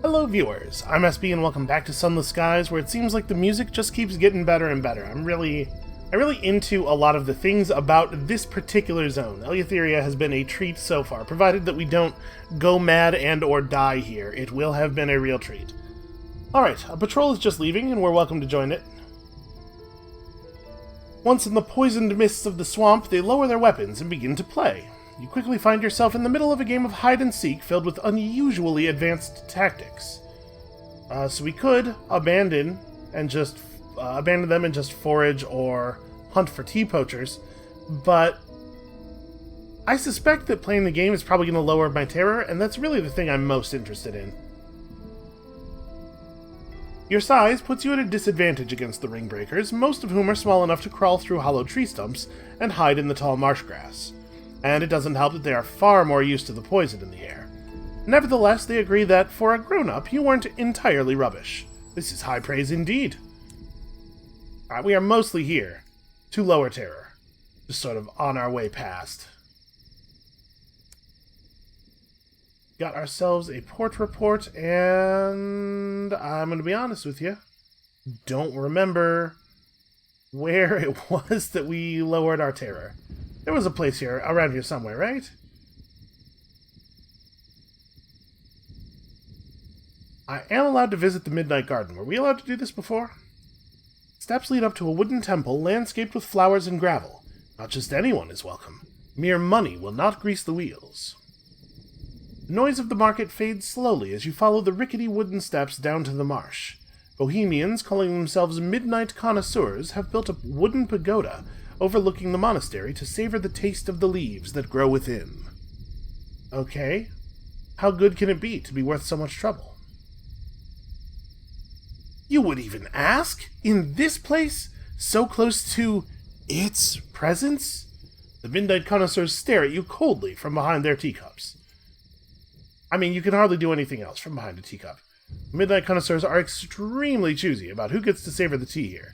Hello viewers, I'm SB and welcome back to Sunless Skies, where it seems like the music just keeps getting better and better. I'm really into a lot of the things about this particular zone. Eleutheria has been a treat so far, provided that we don't go mad and or die here. It will have been a real treat. Alright, a patrol is just leaving and we're welcome to join it. Once in the poisoned mists of the swamp, they lower their weapons and begin to play. You quickly find yourself in the middle of a game of hide-and-seek filled with unusually advanced tactics. So we could abandon them and just forage or hunt for tea poachers, but I suspect that playing the game is probably going to lower my terror, and that's really the thing I'm most interested in. Your size puts you at a disadvantage against the ring-breakers, most of whom are small enough to crawl through hollow tree stumps and hide in the tall marsh grass. And it doesn't help that they are far more used to the poison in the air. Nevertheless, they agree that, for a grown-up, you weren't entirely rubbish. This is high praise indeed. We are mostly here to lower terror, just sort of on our way past. Got ourselves a port report, and I'm going to be honest with you, don't remember where it was that we lowered our terror. There was a place here, around here somewhere, right? I am allowed to visit the Midnight Garden. Were we allowed to do this before? Steps lead up to a wooden temple landscaped with flowers and gravel. Not just anyone is welcome. Mere money will not grease the wheels. The noise of the market fades slowly as you follow the rickety wooden steps down to the marsh. Bohemians, calling themselves midnight connoisseurs, have built a wooden pagoda overlooking the monastery to savor the taste of the leaves that grow within. Okay. How good can it be to be worth so much trouble? You would even ask? In this place? So close to its presence? The midnight connoisseurs stare at you coldly from behind their teacups. I mean, you can hardly do anything else from behind a teacup. Midnight connoisseurs are extremely choosy about who gets to savor the tea here.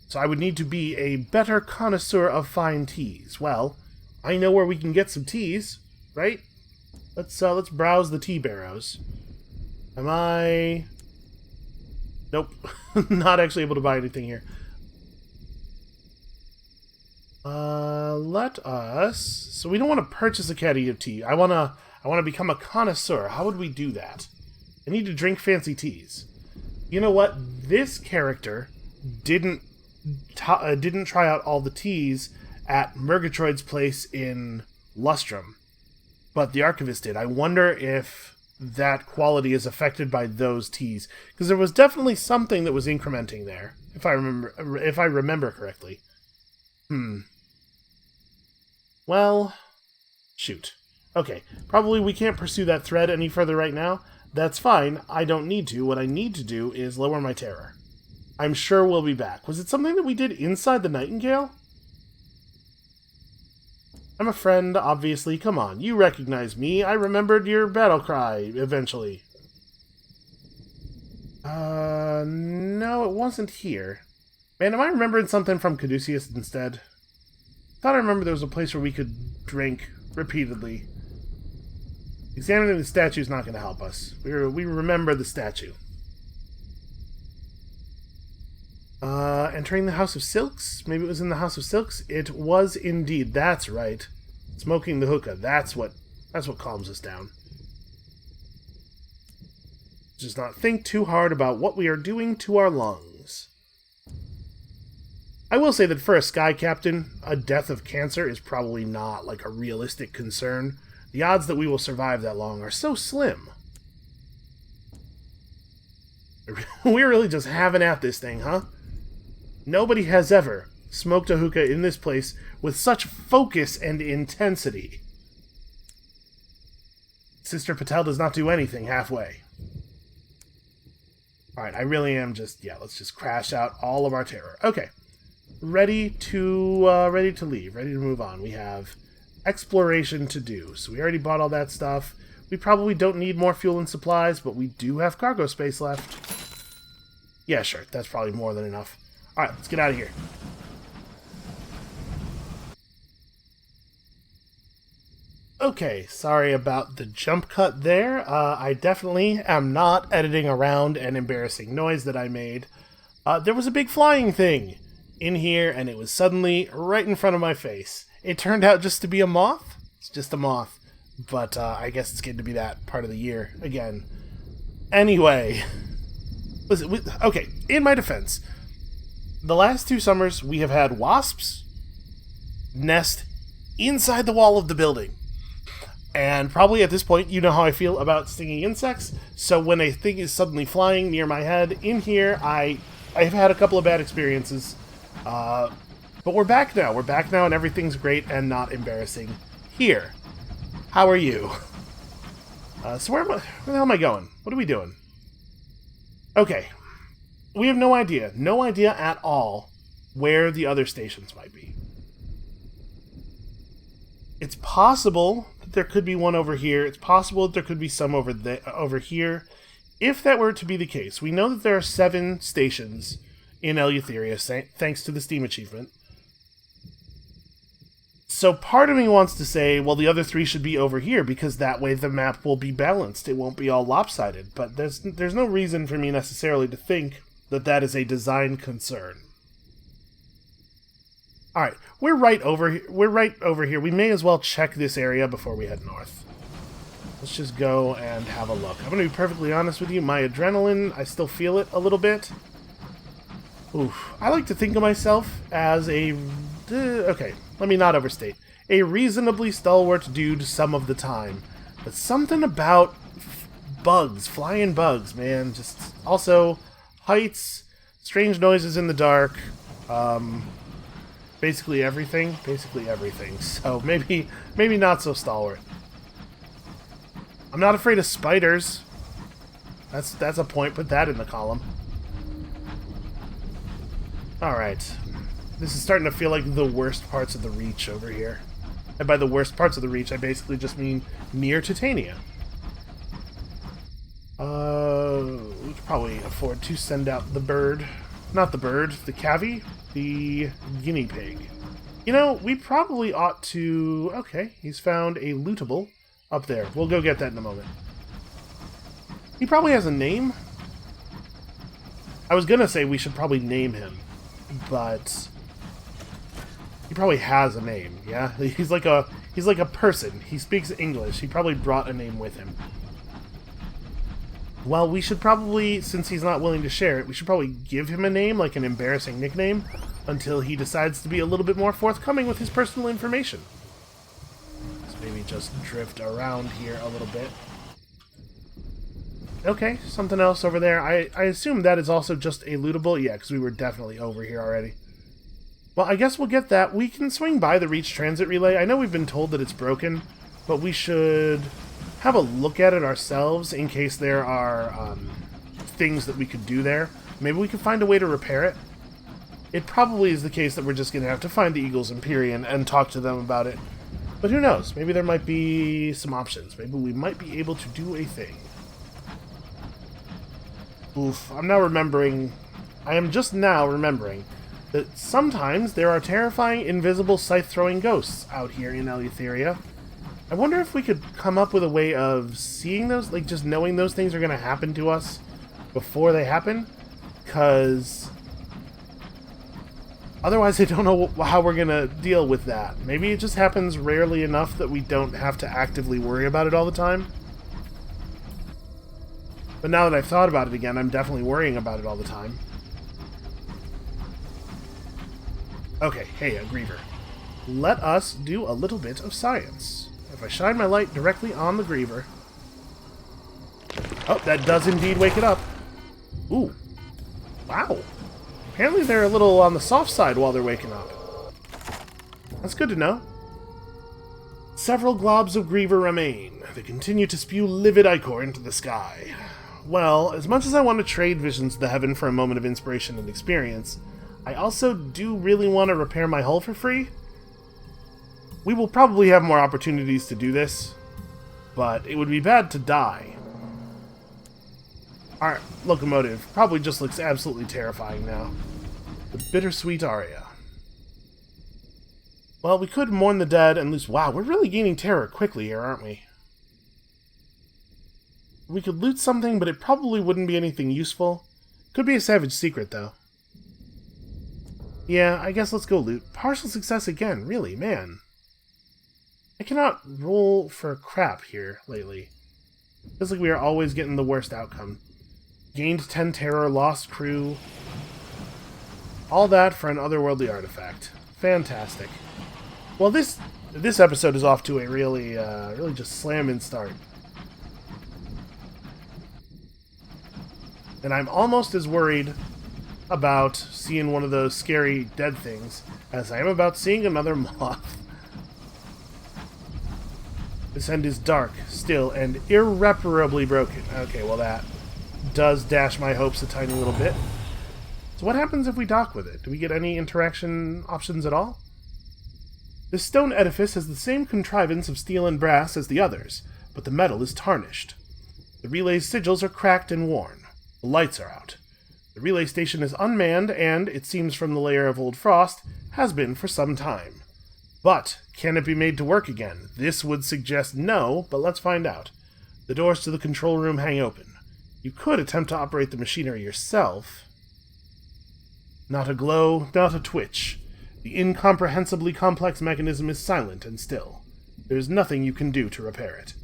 So I would need to be a better connoisseur of fine teas. Well, I know where we can get some teas, right? Let's browse the tea barrows. Am I... Nope. Not actually able to buy anything here. Let us... So we don't want to purchase a caddy of tea. I want to become a connoisseur. How would we do that? I need to drink fancy teas. You know what? This character didn't try out all the teas at Murgatroyd's place in Lustrum, but the Archivist did. I wonder if that quality is affected by those teas, because there was definitely something that was incrementing there, if I remember correctly. Well, shoot. Okay, probably we can't pursue that thread any further right now. That's fine. I don't need to. What I need to do is lower my terror. I'm sure we'll be back. Was it something that we did inside the Nightingale? I'm a friend, obviously. Come on, you recognize me. I remembered your battle cry, eventually. No, it wasn't here. Man, am I remembering something from Caduceus instead? Thought I remember there was a place where we could drink repeatedly. Examining the statue is not going to help us. We remember the statue. Entering the House of Silks? Maybe it was in the House of Silks? It was indeed. That's right. Smoking the hookah. That's what calms us down. Just not think too hard about what we are doing to our lungs. I will say that for a Sky Captain, a death of cancer is probably not like a realistic concern. The odds that we will survive that long are so slim. We're really just having at this thing, huh? Nobody has ever smoked a hookah in this place with such focus and intensity. Sister Patel does not do anything halfway. Alright, I really am just... Yeah, let's just crash out all of our terror. Okay. Ready to leave. Ready to move on. We have exploration to do. So we already bought all that stuff. We probably don't need more fuel and supplies, but we do have cargo space left. Yeah, sure. That's probably more than enough. Alright, let's get out of here. Okay, sorry about the jump cut there. I definitely am not editing around an embarrassing noise that I made. There was a big flying thing in here, and it was suddenly right in front of my face. It turned out just to be a moth. It's just a moth. But I guess it's getting to be that part of the year again. Anyway. Listen, okay, in my defense, the last 2 summers we have had wasps nest inside the wall of the building. And probably at this point, you know how I feel about stinging insects. So when a thing is suddenly flying near my head in here, I've had a couple of bad experiences. But we're back now. We're back now, and everything's great and not embarrassing here. How are you? So where the hell am I going? What are we doing? Okay. We have no idea. No idea at all where the other stations might be. It's possible that there could be one over here. It's possible that there could be some over here. If that were to be the case, we know that there are 7 stations in Eleutheria, thanks to the Steam achievement. So part of me wants to say, well, the other 3 should be over here, because that way the map will be balanced. It won't be all lopsided. But there's no reason for me necessarily to think that that is a design concern. Alright, we're right over here. We may as well check this area before we head north. Let's just go and have a look. I'm going to be perfectly honest with you. My adrenaline, I still feel it a little bit. Oof. I like to think of myself as a... okay, let me not overstate. A reasonably stalwart dude some of the time. But something about bugs, flying bugs, man. Just also heights, strange noises in the dark, basically everything. So maybe not so stalwart. I'm not afraid of spiders. That's a point. Put that in the column. Alright. This is starting to feel like the worst parts of the Reach over here. And by the worst parts of the Reach, I basically just mean near Titania. We could probably afford to send out the bird. Not the bird, the cavy. The guinea pig. You know, we probably ought to... Okay, he's found a lootable up there. We'll go get that in a moment. He probably has a name. I was gonna say we should probably name him, but he probably has a name. Yeah, he's like a person. He speaks English. He probably brought a name with him. Well, we should probably, since he's not willing to share it, we should probably give him a name, like an embarrassing nickname, until he decides to be a little bit more forthcoming with his personal information. Let's maybe just drift around here a little bit. Okay, something else over there. I assume that is also just a lootable. Yeah, because we were definitely over here already. Well, I guess we'll get that. We can swing by the Reach Transit Relay. I know we've been told that it's broken, but we should have a look at it ourselves in case there are things that we could do there. Maybe we can find a way to repair it. It probably is the case that we're just going to have to find the Eagles Empyrean and talk to them about it. But who knows? Maybe there might be some options. Maybe we might be able to do a thing. Oof, I am just now remembering that sometimes there are terrifying invisible scythe-throwing ghosts out here in Eleutheria. I wonder if we could come up with a way of seeing those, like just knowing those things are going to happen to us before they happen, because otherwise I don't know how we're going to deal with that. Maybe it just happens rarely enough that we don't have to actively worry about it all the time. But now that I've thought about it again, I'm definitely worrying about it all the time. Okay, hey, a Griever. Let us do a little bit of science. If I shine my light directly on the Griever... Oh, that does indeed wake it up. Ooh. Wow. Apparently they're a little on the soft side while they're waking up. That's good to know. Several globs of Griever remain. They continue to spew livid ichor into the sky. Well, as much as I want to trade Visions of the Heaven for a moment of inspiration and experience, I also do really want to repair my hull for free. We will probably have more opportunities to do this, but it would be bad to die. Our locomotive probably just looks absolutely terrifying now. The bittersweet aria. Well, we could mourn the dead and lose... Wow, we're really gaining terror quickly here, aren't we? We could loot something, but it probably wouldn't be anything useful. Could be a savage secret, though. Yeah, I guess let's go loot. Partial success again, really, man. I cannot roll for crap here lately. Feels like we are always getting the worst outcome. Gained 10 terror, lost crew. All that for an otherworldly artifact. Fantastic. Well, this episode is off to a really just slamming start. And I'm almost as worried about seeing one of those scary dead things as I am about seeing another moth. This end is dark, still, and irreparably broken. Okay, well that does dash my hopes a tiny little bit. So what happens if we dock with it? Do we get any interaction options at all? This stone edifice has the same contrivance of steel and brass as the others, but the metal is tarnished. The relay's sigils are cracked and worn. The lights are out. The relay station is unmanned and, it seems from the layer of old frost, has been for some time. But, can it be made to work again? This would suggest no, but let's find out. The doors to the control room hang open. You could attempt to operate the machinery yourself. Not a glow, not a twitch. The incomprehensibly complex mechanism is silent and still. There is nothing you can do to repair it.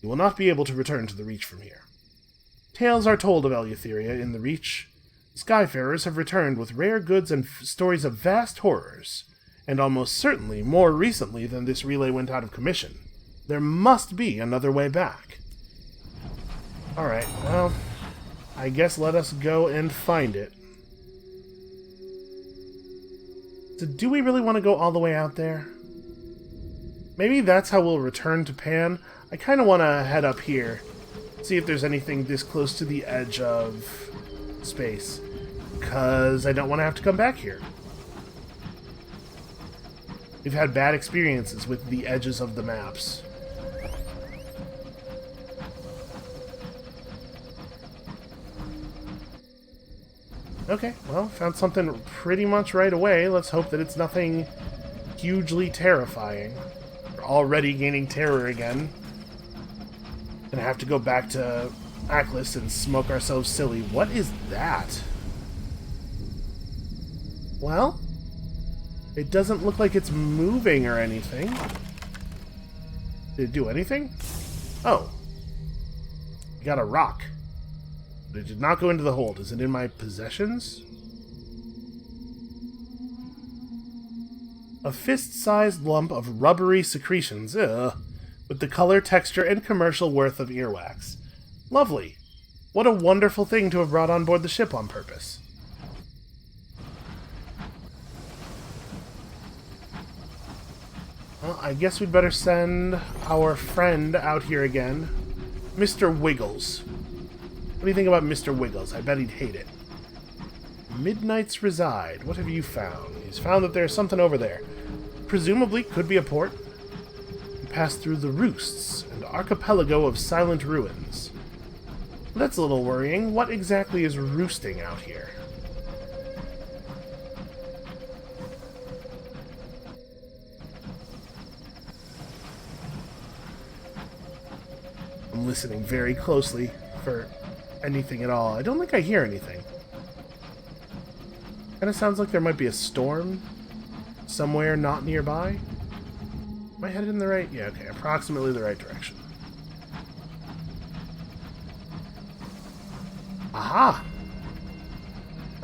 You will not be able to return to the Reach from here. Tales are told of Eleutheria in the Reach. Skyfarers have returned with rare goods and stories of vast horrors, and almost certainly more recently than this relay went out of commission. There must be another way back. Alright, well, I guess let us go and find it. So do we really want to go all the way out there? Maybe that's how we'll return to Pan. I kind of want to head up here, see if there's anything this close to the edge of space, because I don't want to have to come back here. We've had bad experiences with the edges of the maps. Okay, well, found something pretty much right away. Let's hope that it's nothing hugely terrifying. We're already gaining terror again. Gonna have to go back to Aklis and smoke ourselves silly. What is that? Well, it doesn't look like it's moving or anything. Did it do anything? Oh. I got a rock. But it did not go into the hold. Is it in my possessions? A fist-sized lump of rubbery secretions, with the color, texture, and commercial worth of earwax. Lovely. What a wonderful thing to have brought on board the ship on purpose. Well, I guess we'd better send our friend out here again. Mr. Wiggles. What do you think about Mr. Wiggles? I bet he'd hate it. Midnight's Reside. What have you found? He's found that there's something over there. Presumably could be a port. We pass through the Roosts, an archipelago of silent ruins. That's a little worrying. What exactly is roosting out here? I'm listening very closely for anything at all. I don't think I hear anything. Kind of sounds like there might be a storm somewhere not nearby. Am I headed in the right? Yeah, okay, approximately the right direction. Aha!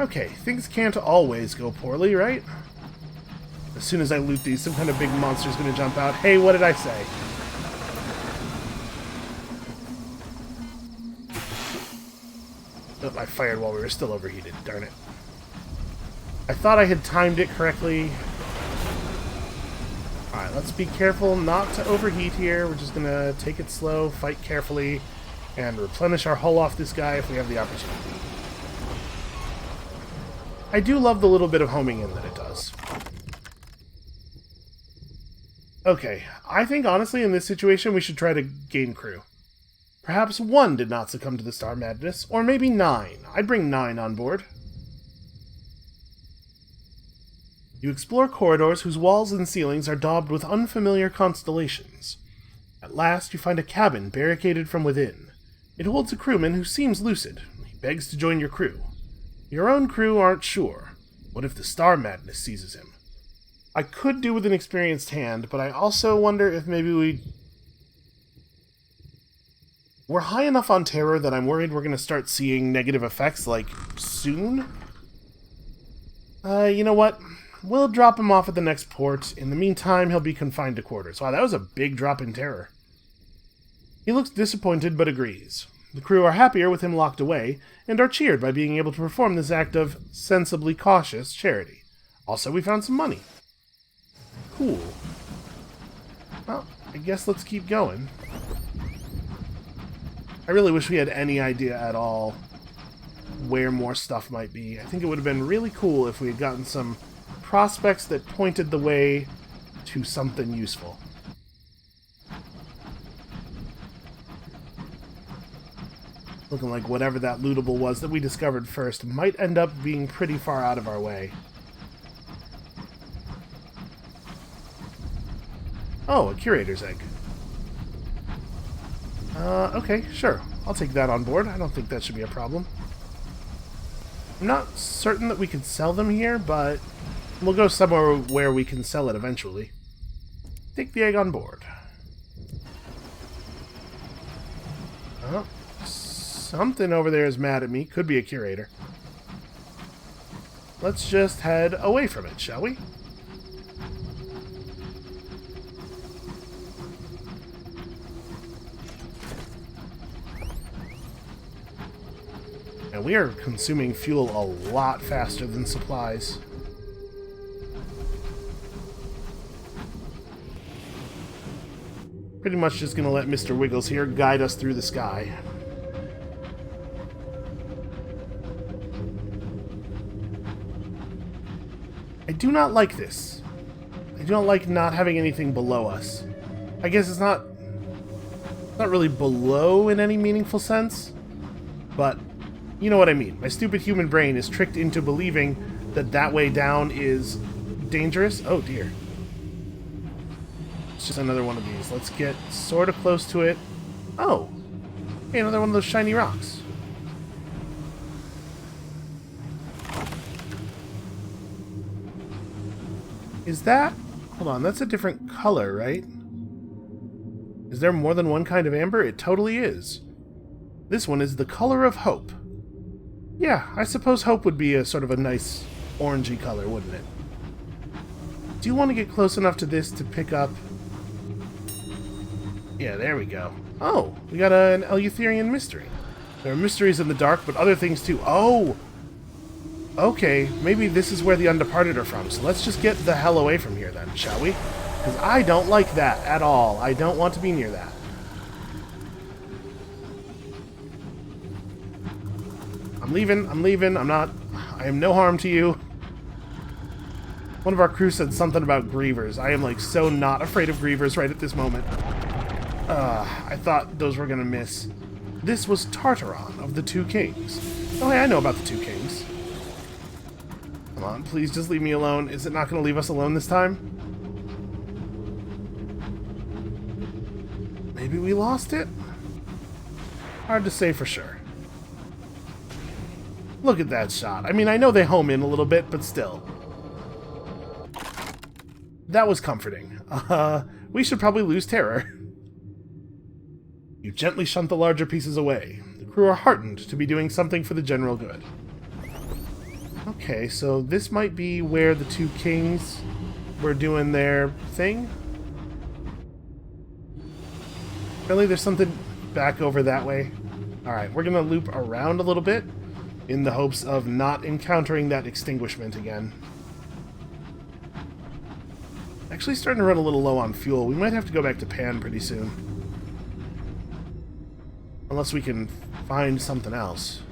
Okay, things can't always go poorly, right? As soon as I loot these, some kind of big monster's gonna jump out. Hey, what did I say? Oh, I fired while we were still overheated. Darn it. I thought I had timed it correctly. Alright, let's be careful not to overheat here. We're just gonna take it slow, fight carefully, and replenish our hull off this guy if we have the opportunity. I do love the little bit of homing in that it does. Okay, I think honestly in this situation we should try to gain crew. Perhaps 1 did not succumb to the Star Madness, or maybe 9. I'd bring 9 on board. You explore corridors whose walls and ceilings are daubed with unfamiliar constellations. At last, you find a cabin barricaded from within. It holds a crewman who seems lucid. He begs to join your crew. Your own crew aren't sure. What if the star madness seizes him? I could do with an experienced hand, but I also wonder if maybe we're high enough on terror that I'm worried we're going to start seeing negative effects, like, soon? You know what? We'll drop him off at the next port. In the meantime, he'll be confined to quarters. Wow, that was a big drop in terror. He looks disappointed, but agrees. The crew are happier with him locked away, and are cheered by being able to perform this act of sensibly cautious charity. Also, we found some money. Cool. Well, I guess let's keep going. I really wish we had any idea at all where more stuff might be. I think it would have been really cool if we had gotten some prospects that pointed the way to something useful. Looking like whatever that lootable was that we discovered first might end up being pretty far out of our way. Oh, a curator's egg. Okay, sure. I'll take that on board. I don't think that should be a problem. I'm not certain that we can sell them here, but we'll go somewhere where we can sell it eventually. Take the egg on board. Oh, something over there is mad at me. Could be a curator. Let's just head away from it, shall we? And we are consuming fuel a lot faster than supplies. Pretty much just gonna let Mr. Wiggles here guide us through the sky. I do not like this. I do not like not having anything below us. I guess it's not really below in any meaningful sense, but you know what I mean. My stupid human brain is tricked into believing that that way down is dangerous. Oh dear. It's just another one of these. Let's get sort of close to it. Oh! Hey, another one of those shiny rocks. Is that... Hold on, that's a different color, right? Is there more than one kind of amber? It totally is. This one is the color of hope. Yeah, I suppose hope would be a sort of a nice orangey color, wouldn't it? Do you want to get close enough to this to pick up... Yeah, there we go. Oh, we got an Eleutherian mystery. There are mysteries in the dark, but other things too. Oh! Okay, maybe this is where the Undeparted are from, so let's just get the hell away from here then, shall we? Because I don't like that at all. I don't want to be near that. I'm leaving, I am no harm to you. One of our crew said something about grievers. I am like so not afraid of grievers right at this moment. I thought those were gonna miss. This was Tartaron of the Two Kings. Oh hey, I know about the Two Kings. Come on, please just leave me alone. Is it not gonna leave us alone this time? Maybe we lost it? Hard to say for sure. Look at that shot. I mean, I know they home in a little bit, but still. That was comforting. We should probably lose terror. You gently shunt the larger pieces away. The crew are heartened to be doing something for the general good. Okay, so this might be where the Two Kings were doing their thing? Really? There's something back over that way? Alright, we're gonna loop around a little bit in the hopes of not encountering that extinguishment again. Actually starting to run a little low on fuel. We might have to go back to Pan pretty soon. Unless we can find something else.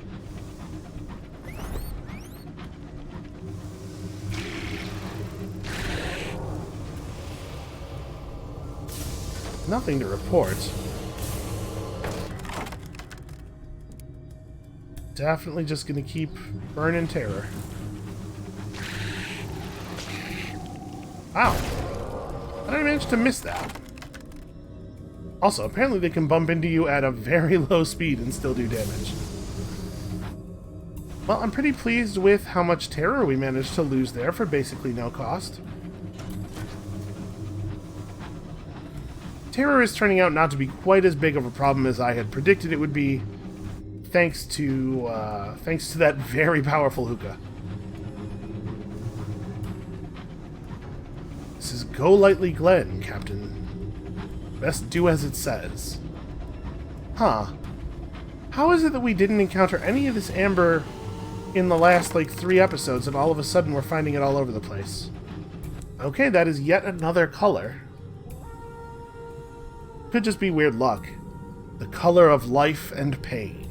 Nothing to report. Definitely just gonna keep burning terror. Wow. How did I manage to miss that? Also, apparently they can bump into you at a very low speed and still do damage. Well, I'm pretty pleased with how much terror we managed to lose there for basically no cost. Terror is turning out not to be quite as big of a problem as I had predicted it would be, thanks to that very powerful hookah. This is Go Lightly Glen, Captain. Best do as it says. Huh. How is it that we didn't encounter any of this amber in the last, 3 episodes, and all of a sudden we're finding it all over the place? Okay, that is yet another color. Could just be weird luck. The color of life and pain.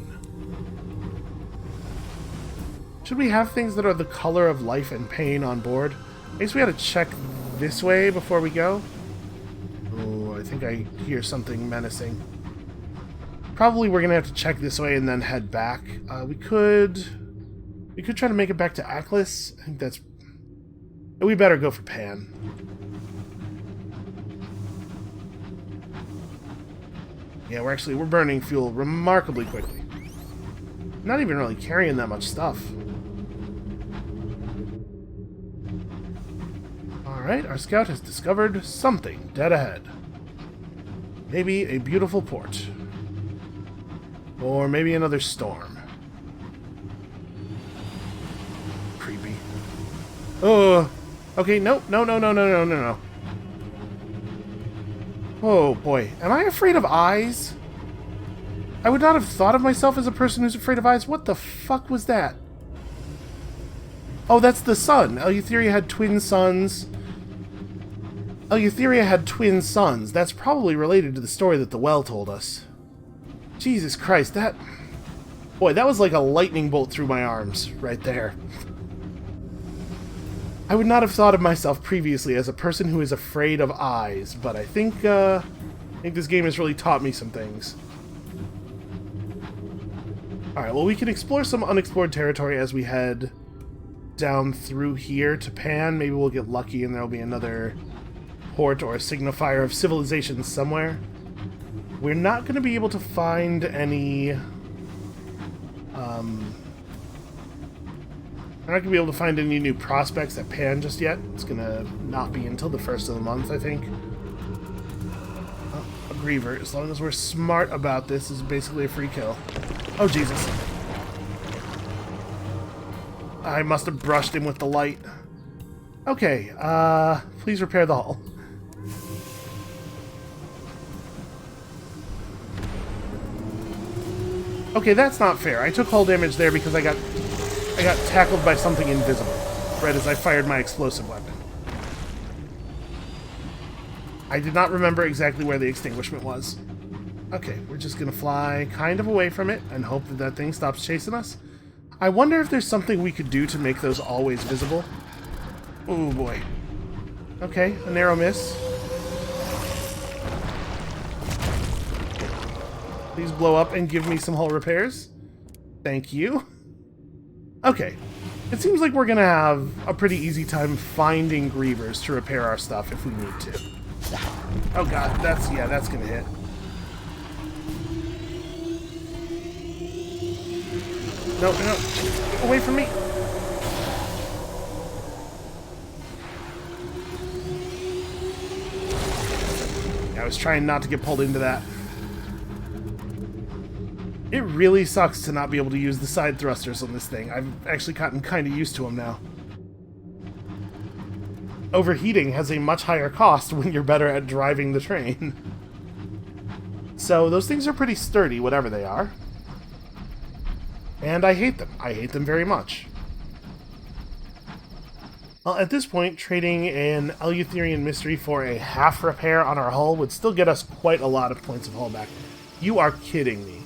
Should we have things that are the color of life and pain on board? I guess we gotta check this way before we go. Oh, I think I hear something menacing. Probably we're gonna have to check this way and then head back. We could try to make it back to Aklis. I think that's... We better go for Pan. Yeah, we're burning fuel remarkably quickly. Not even really carrying that much stuff. Alright, our scout has discovered something dead ahead. Maybe a beautiful port. Or maybe another storm. Creepy. Oh, okay, nope, no. Oh boy, am I afraid of eyes? I would not have thought of myself as a person who's afraid of eyes. What the fuck was that? Oh, that's the sun. Eleutheria had twin sons. Eleutheria had twin sons. That's probably related to the story that the well told us. Jesus Christ, that... Boy, that was like a lightning bolt through my arms right there. I would not have thought of myself previously as a person who is afraid of eyes, but I think this game has really taught me some things. Alright, well, we can explore some unexplored territory as we head down through here to Pan. Maybe we'll get lucky and there'll be another port or a signifier of civilization somewhere. We're not going to be able to find any... We're not going to be able to find any new prospects at Pan just yet. It's going to not be until the first of the month, I think. Oh, a Griever. As long as we're smart about this, is basically a free kill. Oh, Jesus. I must have brushed him with the light. Okay, please repair the hull. Okay, that's not fair. I took hull damage there because I got tackled by something invisible, right as I fired my explosive weapon. I did not remember exactly where the extinguishment was. Okay, we're just gonna fly kind of away from it and hope that that thing stops chasing us. I wonder if there's something we could do to make those always visible. Oh boy. Okay, a narrow miss. Please blow up and give me some hull repairs. Thank you. Okay. It seems like we're gonna have a pretty easy time finding Grievers to repair our stuff if we need to. Oh god, that's gonna hit. No, away from me. I was trying not to get pulled into that. It really sucks to not be able to use the side thrusters on this thing. I've actually gotten kind of used to them now. Overheating has a much higher cost when you're better at driving the train. So those things are pretty sturdy, whatever they are. And I hate them. I hate them very much. Well, at this point, trading an Eleutherian Mystery for a half repair on our hull would still get us quite a lot of points of hull back. You are kidding me.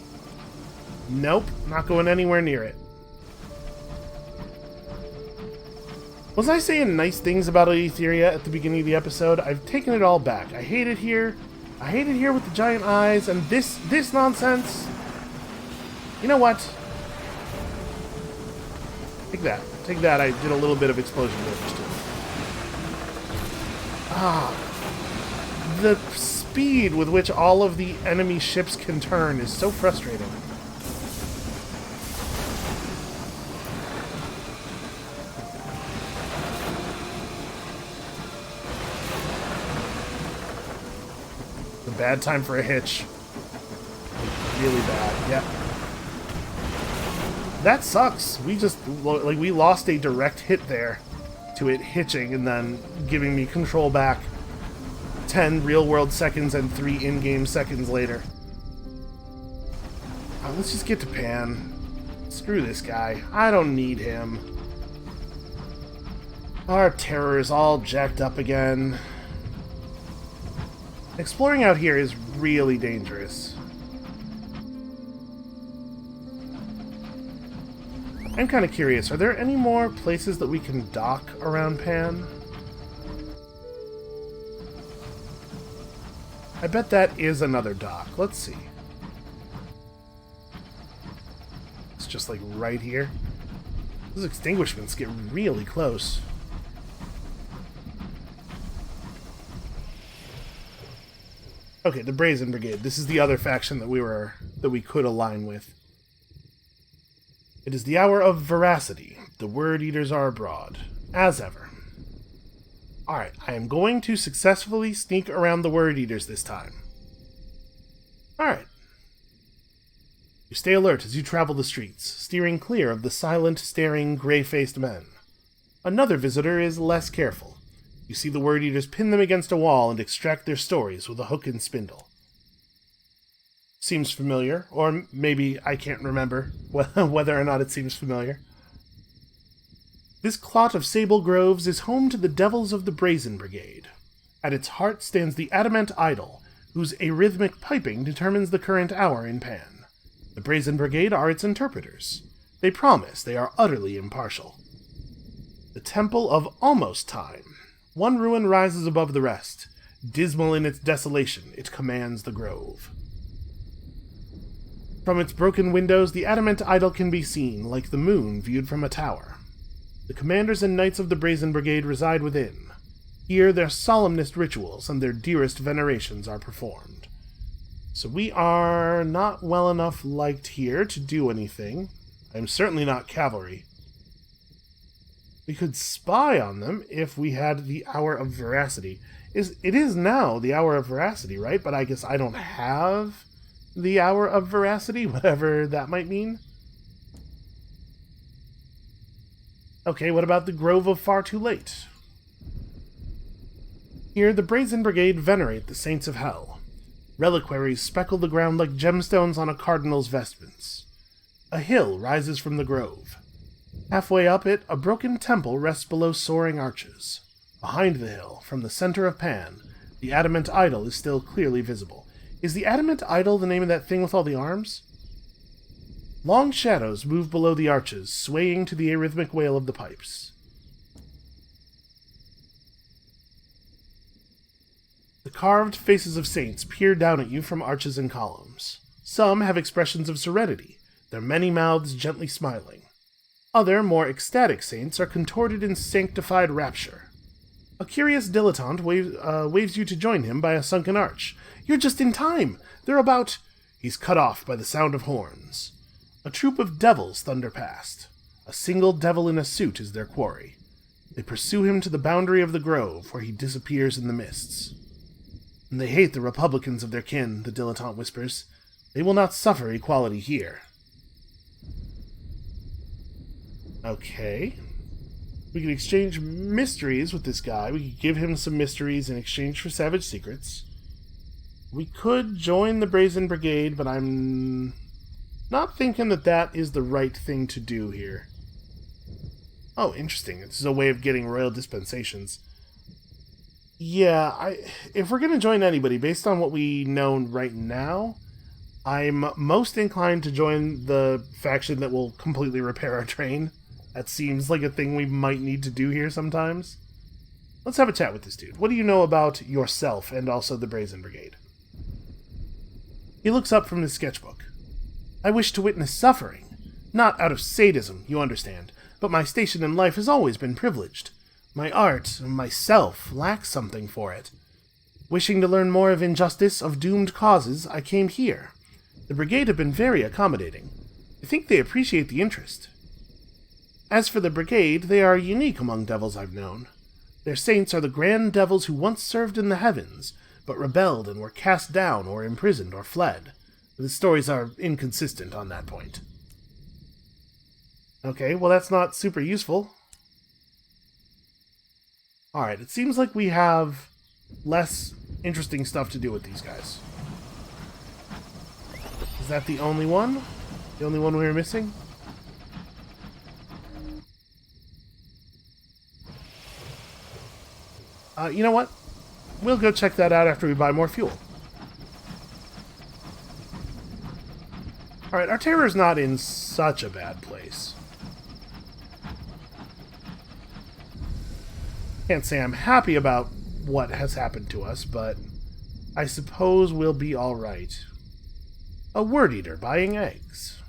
Nope, not going anywhere near it. Was I saying nice things about Eleutheria at the beginning of the episode? I've taken it all back. I hate it here. I hate it here with the giant eyes and this nonsense. You know what? Take that. Take that. I did a little bit of explosion damage to The speed with which all of the enemy ships can turn is so frustrating. A bad time for a hitch. Really bad, yeah. That sucks. We lost a direct hit there to it hitching and then giving me control back 10 real-world seconds and 3 in-game seconds later. Let's just get to Pan. Screw this guy. I don't need him. Our terror is all jacked up again. Exploring out here is really dangerous. I'm kind of curious, are there any more places that we can dock around Pan? I bet that is another dock. Let's see. It's just like right here. Those extinguishments get really close. Okay, the Brazen Brigade. This is the other faction that we could align with. It is the hour of veracity. The word eaters are abroad, as ever. Alright, I am going to successfully sneak around the word eaters this time. Alright. You stay alert as you travel the streets, steering clear of the silent, staring, gray-faced men. Another visitor is less careful. You see the word eaters pin them against a wall and extract their stories with a hook and spindle. Seems familiar, or maybe I can't remember whether or not it seems familiar. This clot of sable groves is home to the devils of the Brazen Brigade. At its heart stands the adamant idol, whose arrhythmic piping determines the current hour in Pan. The Brazen Brigade are its interpreters. They promise they are utterly impartial. The Temple of Almost Time. One ruin rises above the rest. Dismal in its desolation, it commands the grove. From its broken windows, the adamant idol can be seen, like the moon viewed from a tower. The commanders and knights of the Brazen Brigade reside within. Here their solemnest rituals and their dearest venerations are performed. So we are not well enough liked here to do anything. I'm certainly not cavalry. We could spy on them if we had the Hour of Veracity. It is now the Hour of Veracity, right? But I guess I don't have the Hour of Veracity, whatever that might mean. Okay, what about the Grove of Far Too Late? Here, the Brazen Brigade venerate the Saints of Hell. Reliquaries speckle the ground like gemstones on a cardinal's vestments. A hill rises from the grove. Halfway up it, a broken temple rests below soaring arches. Behind the hill, from the center of Pan, the adamant idol is still clearly visible. Is the adamant idol the name of that thing with all the arms? Long shadows move below the arches, swaying to the arrhythmic wail of the pipes. The carved faces of saints peer down at you from arches and columns. Some have expressions of serenity, their many mouths gently smiling. Other, more ecstatic saints are contorted in sanctified rapture. A curious dilettante waves you to join him by a sunken arch. You're just in time! They're about... He's cut off by the sound of horns. A troop of devils thunder past. A single devil in a suit is their quarry. They pursue him to the boundary of the grove, where he disappears in the mists. And they hate the Republicans of their kin, the dilettante whispers. They will not suffer equality here. Okay. We can exchange mysteries with this guy. We could give him some mysteries in exchange for savage secrets. We could join the Brazen Brigade, but I'm not thinking that that is the right thing to do here. Oh, interesting. This is a way of getting royal dispensations. Yeah, if we're going to join anybody, based on what we know right now, I'm most inclined to join the faction that will completely repair our train. That seems like a thing we might need to do here sometimes. Let's have a chat with this dude. What do you know about yourself and also the Brazen Brigade? He looks up from his sketchbook. I wish to witness suffering. Not out of sadism, you understand, but my station in life has always been privileged. My art, myself, lacks something for it. Wishing to learn more of injustice, of doomed causes, I came here. The brigade have been very accommodating. I think they appreciate the interest. As for the brigade, they are unique among devils I've known. Their saints are the grand devils who once served in the heavens, but rebelled and were cast down or imprisoned or fled. The stories are inconsistent on that point. Okay, well that's not super useful. Alright, it seems like we have less interesting stuff to do with these guys. Is that the only one? The only one we were missing? You know what? We'll go check that out after we buy more fuel. Alright, our terror's not in such a bad place. Can't say I'm happy about what has happened to us, but I suppose we'll be alright. A word eater buying eggs.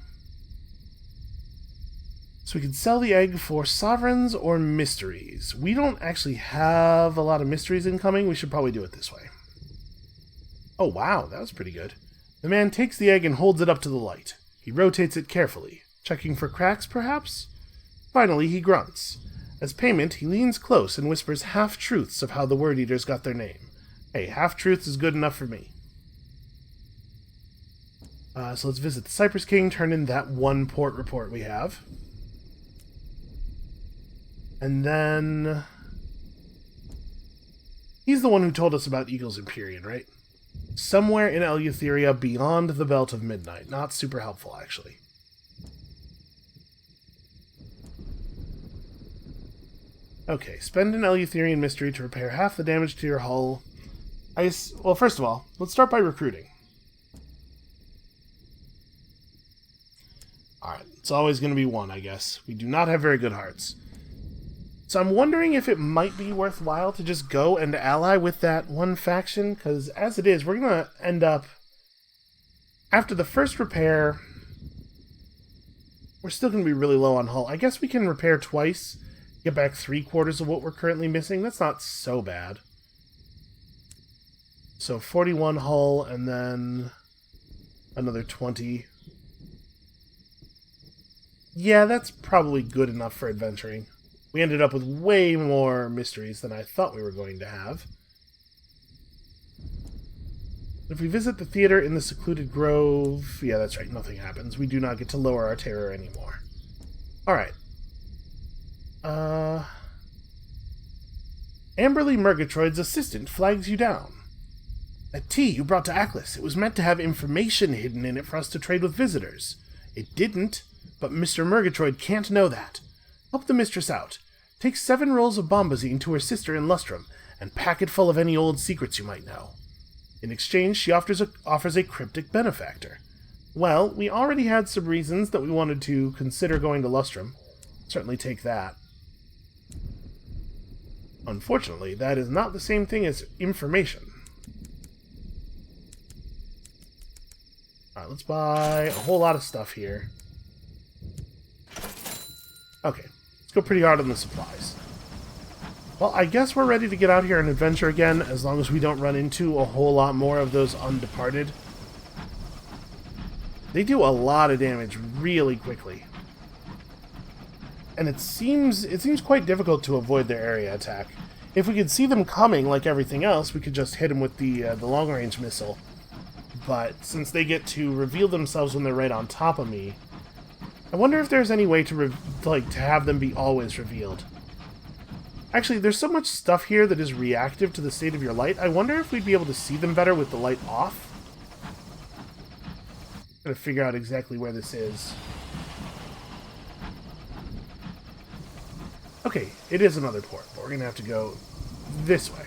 So we can sell the egg for sovereigns or mysteries. We don't actually have a lot of mysteries incoming. We should probably do it this way. Oh wow, that was pretty good. The man takes the egg and holds it up to the light. He rotates it carefully, checking for cracks, perhaps? Finally, he grunts. As payment, he leans close and whispers half-truths of how the word eaters got their name. Hey, half-truths is good enough for me. So let's visit the Cypress King, turn in that one port report we have. And then... he's the one who told us about Eagle's Empyrean, right? Somewhere in Eleutheria beyond the Belt of Midnight. Not super helpful, actually. Okay, spend an Eleutherian mystery to repair half the damage to your hull. Well, first of all, let's start by recruiting. Alright, it's always going to be one, I guess. We do not have very good hearts. So I'm wondering if it might be worthwhile to just go and ally with that one faction, because as it is, we're going to end up... after the first repair, we're still going to be really low on hull. I guess we can repair twice, get back 3/4 of what we're currently missing. That's not so bad. So 41 hull, and then another 20. Yeah, that's probably good enough for adventuring. We ended up with way more mysteries than I thought we were going to have. If we visit the theater in the secluded grove... yeah, that's right, nothing happens. We do not get to lower our terror anymore. Alright. Amberly Murgatroyd's assistant flags you down. That tea you brought to Aklis, it was meant to have information hidden in it for us to trade with visitors. It didn't, but Mr. Murgatroyd can't know that. Help the mistress out. Take 7 rolls of bombazine to her sister in Lustrum, and pack it full of any old secrets you might know. In exchange, she offers a cryptic benefactor. Well, we already had some reasons that we wanted to consider going to Lustrum. Certainly take that. Unfortunately, that is not the same thing as information. Alright, let's buy a whole lot of stuff here. Okay, let's go pretty hard on the supplies. Well, I guess we're ready to get out here and adventure again, as long as we don't run into a whole lot more of those undeparted. They do a lot of damage really quickly. And it seems quite difficult to avoid their area attack. If we could see them coming like everything else, we could just hit them with the long-range missile. But since they get to reveal themselves when they're right on top of me, I wonder if there's any way to have them be always revealed. Actually, there's so much stuff here that is reactive to the state of your light. I wonder if we'd be able to see them better with the light off. I'm gonna figure out exactly where this is. Okay, it is another port, but we're gonna have to go this way.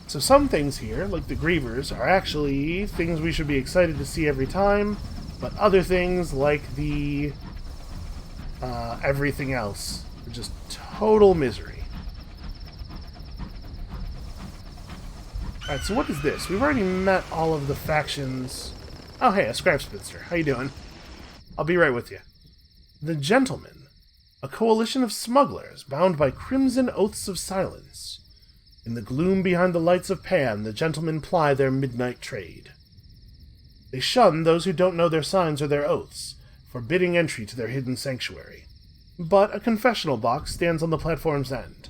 So some things here, like the Grievers, are actually things we should be excited to see every time, but other things, like the everything else, are just total misery. Alright, so what is this? We've already met all of the factions. Oh hey, a Scrap Spinster. How you doing? I'll be right with you. The Gentlemen, a coalition of smugglers bound by crimson oaths of silence. In the gloom behind the lights of Pan, the Gentlemen ply their midnight trade. They shun those who don't know their signs or their oaths, forbidding entry to their hidden sanctuary. But a confessional box stands on the platform's end.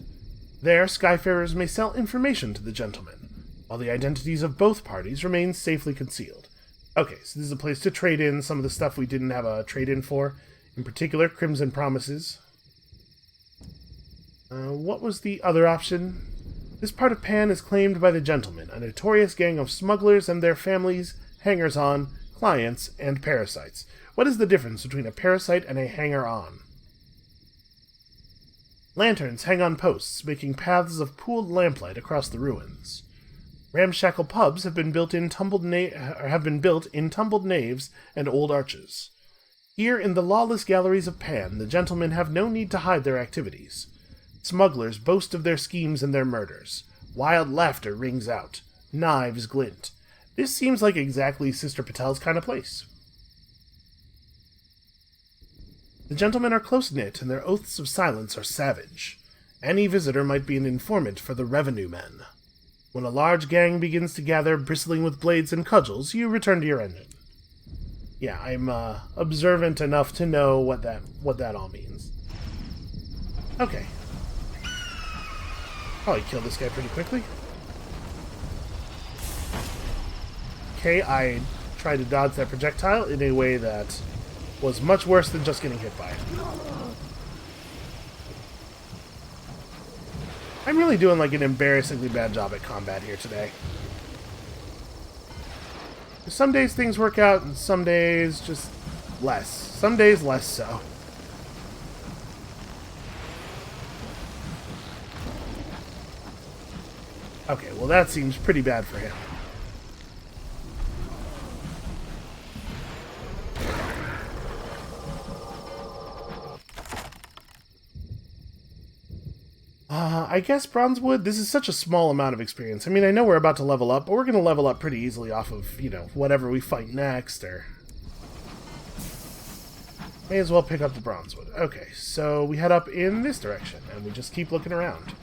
There, Skyfarers may sell information to the Gentlemen, while the identities of both parties remain safely concealed. Okay, so this is a place to trade in some of the stuff we didn't have a trade-in for. In particular, Crimson Promises. What was the other option? This part of Pan is claimed by the Gentlemen, a notorious gang of smugglers and their families, hangers-on, clients, and parasites. What is the difference between a parasite and a hanger-on? Lanterns hang on posts, making paths of pooled lamplight across the ruins. Ramshackle pubs have been built in tumbled naves and old arches. Here in the lawless galleries of Pan, the Gentlemen have no need to hide their activities. Smugglers boast of their schemes and their murders. Wild laughter rings out. Knives glint. This seems like exactly Sister Patel's kind of place. The Gentlemen are close-knit, and their oaths of silence are savage. Any visitor might be an informant for the revenue men. When a large gang begins to gather, bristling with blades and cudgels, you return to your engine. Yeah, I'm observant enough to know what that all means. Okay. Probably kill this guy pretty quickly. Okay, I tried to dodge that projectile in a way that was much worse than just getting hit by it. I'm really doing like an embarrassingly bad job at combat here today. Some days things work out, and some days just less. Some days less so. Okay, well that seems pretty bad for him. I guess Bronzewood, this is such a small amount of experience. I mean, I know we're about to level up, but we're going to level up pretty easily off of, whatever we fight next, or... May as well pick up the Bronzewood. Okay, so we head up in this direction, and we just keep looking around.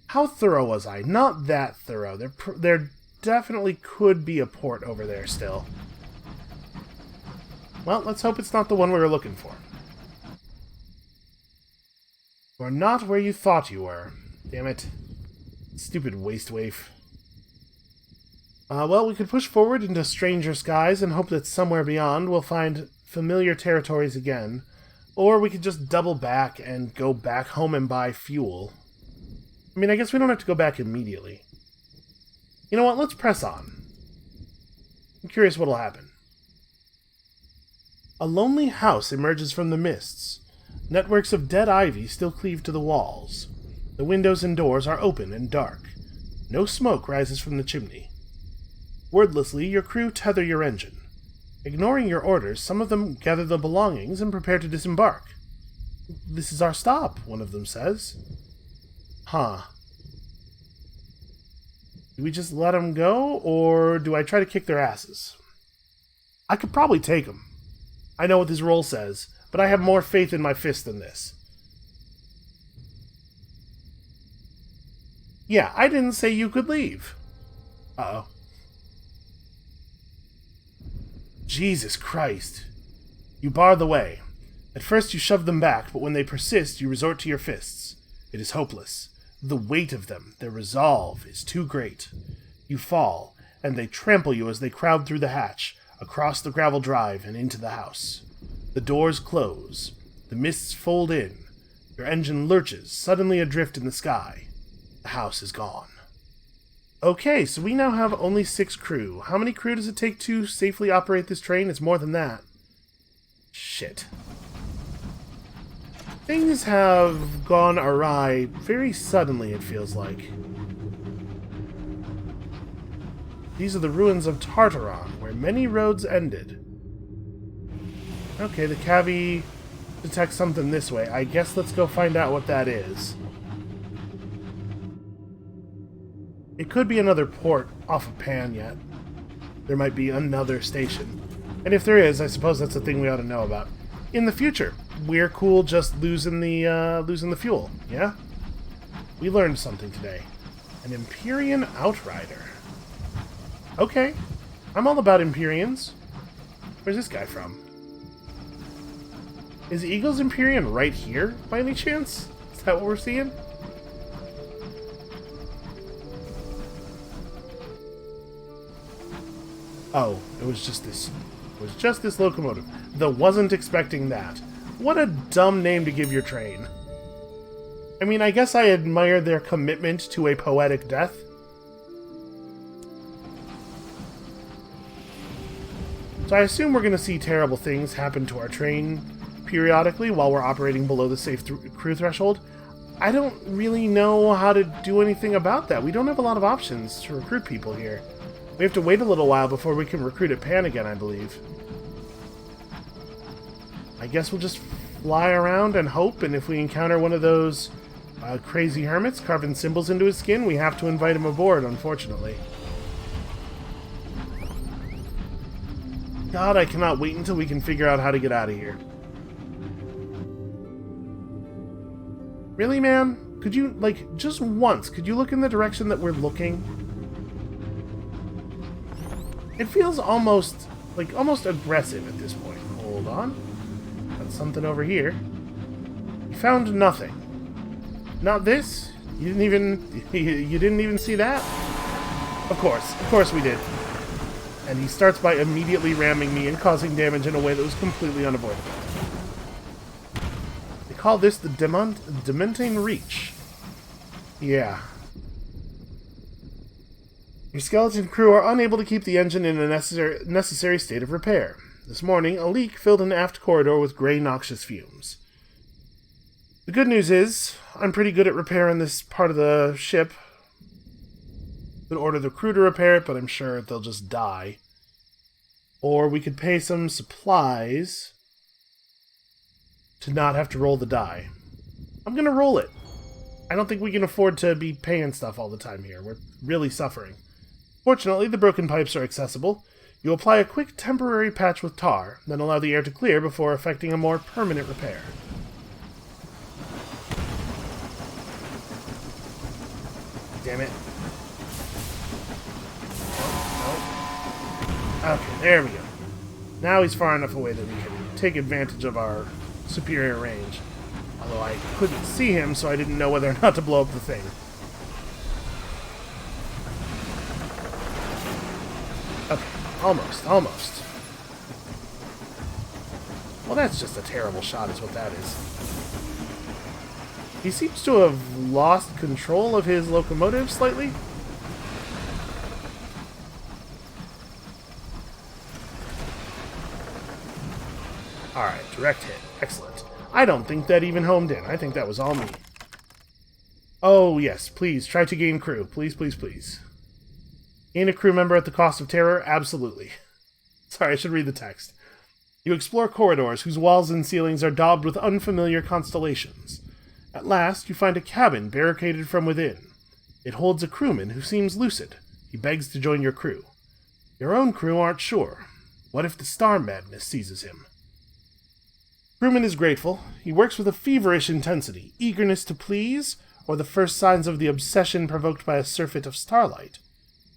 How thorough was I? Not that thorough. There definitely could be a port over there still. Well, let's hope it's not the one we were looking for. You are not where you thought you were. Damn it. Stupid waste waif. Well, we could push forward into stranger skies and hope that somewhere beyond we'll find familiar territories again. Or we could just double back and go back home and buy fuel. I mean, I guess we don't have to go back immediately. You know what? Let's press on. I'm curious what'll happen. A lonely house emerges from the mists. Networks of dead ivy still cleave to the walls. The windows and doors are open and dark. No smoke rises from the chimney. Wordlessly, your crew tether your engine. Ignoring your orders, some of them gather the belongings and prepare to disembark. "This is our stop," one of them says. Huh. Do we just let them go, or do I try to kick their asses? I could probably take them. I know what this roll says, but I have more faith in my fist than this. Yeah, I didn't say you could leave. Uh-oh. Jesus Christ. You bar the way. At first you shove them back, but when they persist, you resort to your fists. It is hopeless. The weight of them, their resolve, is too great. You fall, and they trample you as they crowd through the hatch, across the gravel drive, and into the house. The doors close. The mists fold in. Your engine lurches, suddenly adrift in the sky. The house is gone. Okay, so we now have only 6 crew. How many crew does it take to safely operate this train? It's more than that. Shit. Things have gone awry very suddenly, it feels like. These are the ruins of Tartaron, where many roads ended. Okay, the cavi detects something this way. I guess let's go find out what that is. It could be another port off of Pan yet. There might be another station. And if there is, I suppose that's a thing we ought to know about. In the future, we're cool just losing the fuel, yeah? We learned something today. An Empyrean Outrider. Okay. I'm all about Empyreans. Where's this guy from? Is Eagle's Empyrean right here, by any chance? Is that what we're seeing? Oh, it was just this. It was just this locomotive. Though wasn't expecting that. What a dumb name to give your train. I mean, I guess I admire their commitment to a poetic death. So I assume we're going to see terrible things happen to our train periodically while we're operating below the safe crew threshold. I don't really know how to do anything about that. We don't have a lot of options to recruit people here. We have to wait a little while before we can recruit at Pan again, I believe. I guess we'll just fly around and hope, and if we encounter one of those crazy hermits carving symbols into his skin, we have to invite him aboard, unfortunately. God, I cannot wait until we can figure out how to get out of here. Really, man? Could you, like, just once, could you look in the direction that we're looking? It feels almost aggressive at this point. Hold on. Got something over here. You found nothing. Not this? You didn't even see that? Of course we did. And he starts by immediately ramming me and causing damage in a way that was completely unavoidable. They call this the Dementing Reach. Yeah. Your skeleton crew are unable to keep the engine in a necessary state of repair. This morning, a leak filled an aft corridor with grey, noxious fumes. The good news is, I'm pretty good at repairing this part of the ship. Could order the crew to repair it, but I'm sure they'll just die. Or we could pay some supplies to not have to roll the die. I'm gonna roll it. I don't think we can afford to be paying stuff all the time here. We're really suffering. Fortunately, the broken pipes are accessible. You apply a quick temporary patch with tar, then allow the air to clear before effecting a more permanent repair. Damn it. Okay, there we go. Now he's far enough away that we can take advantage of our superior range. Although I couldn't see him, so I didn't know whether or not to blow up the thing. Okay, almost. Well, that's just a terrible shot is what that is. He seems to have lost control of his locomotive slightly. Alright, direct hit. Excellent. I don't think that even homed in. I think that was all me. Oh, yes. Please, try to gain crew. Please, please, please. Gain a crew member at the cost of terror? Absolutely. Sorry, I should read the text. You explore corridors whose walls and ceilings are daubed with unfamiliar constellations. At last, you find a cabin barricaded from within. It holds a crewman who seems lucid. He begs to join your crew. Your own crew aren't sure. What if the star madness seizes him? Crewman is grateful. He works with a feverish intensity, eagerness to please, or the first signs of the obsession provoked by a surfeit of starlight.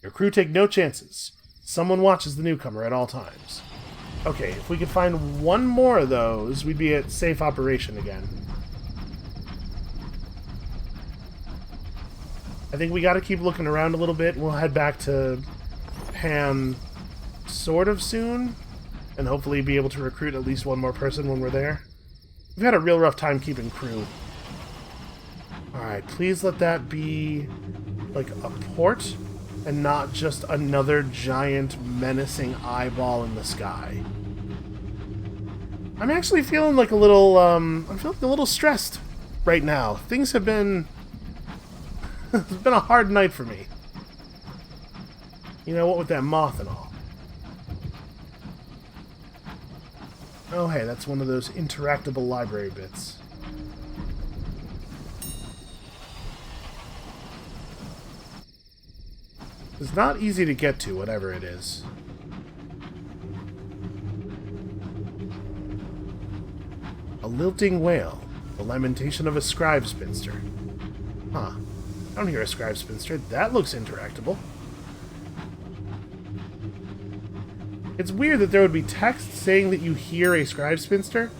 Your crew take no chances. Someone watches the newcomer at all times. Okay, if we could find one more of those, we'd be at safe operation again. I think we gotta keep looking around a little bit. We'll head back to Pan sort of soon, and hopefully be able to recruit at least one more person when we're there. We've had a real rough time keeping crew. Alright, please let that be like a port and not just another giant menacing eyeball in the sky. I'm actually feeling like a little, I'm feeling a little stressed right now. Things have been, it's been a hard night for me. You know, what with that moth and all. Oh, hey, that's one of those interactable library bits. It's not easy to get to, whatever it is. lilting wail, the lamentation of a scribe spinster. Huh. I don't hear a scribe spinster. That looks interactable. It's weird that there would be text saying that you hear a scribe spinster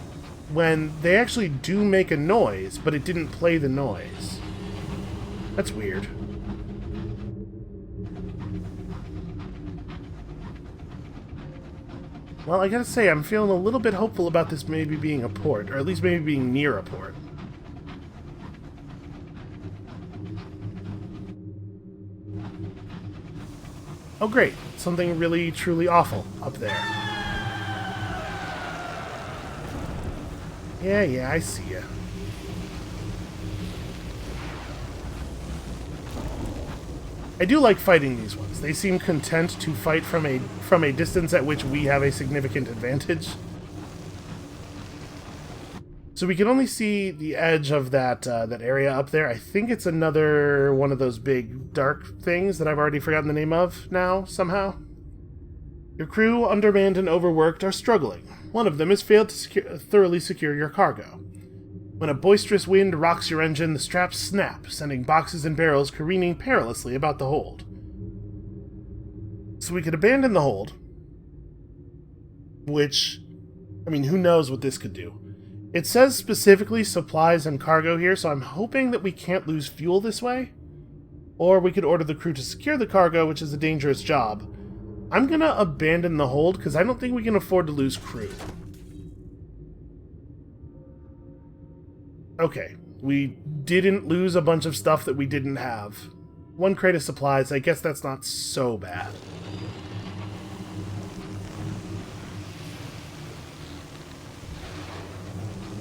when they actually do make a noise, but it didn't play the noise. That's weird. Well, I gotta say, I'm feeling a little bit hopeful about this maybe being a port, or at least maybe being near a port. Oh great, something really, truly awful up there. Yeah, I see ya. I do like fighting these ones. They seem content to fight from a distance at which we have a significant advantage. So we can only see the edge of that area up there. I think it's another one of those big dark things that I've already forgotten the name of now, somehow. Your crew, undermanned and overworked, are struggling. One of them has failed to thoroughly secure your cargo. When a boisterous wind rocks your engine, the straps snap, sending boxes and barrels careening perilously about the hold. So we could abandon the hold, which, I mean, who knows what this could do. It says specifically supplies and cargo here, so I'm hoping that we can't lose fuel this way. Or we could order the crew to secure the cargo, which is a dangerous job. I'm gonna abandon the hold, because I don't think we can afford to lose crew. Okay, we didn't lose a bunch of stuff that we didn't have. One crate of supplies, I guess that's not so bad.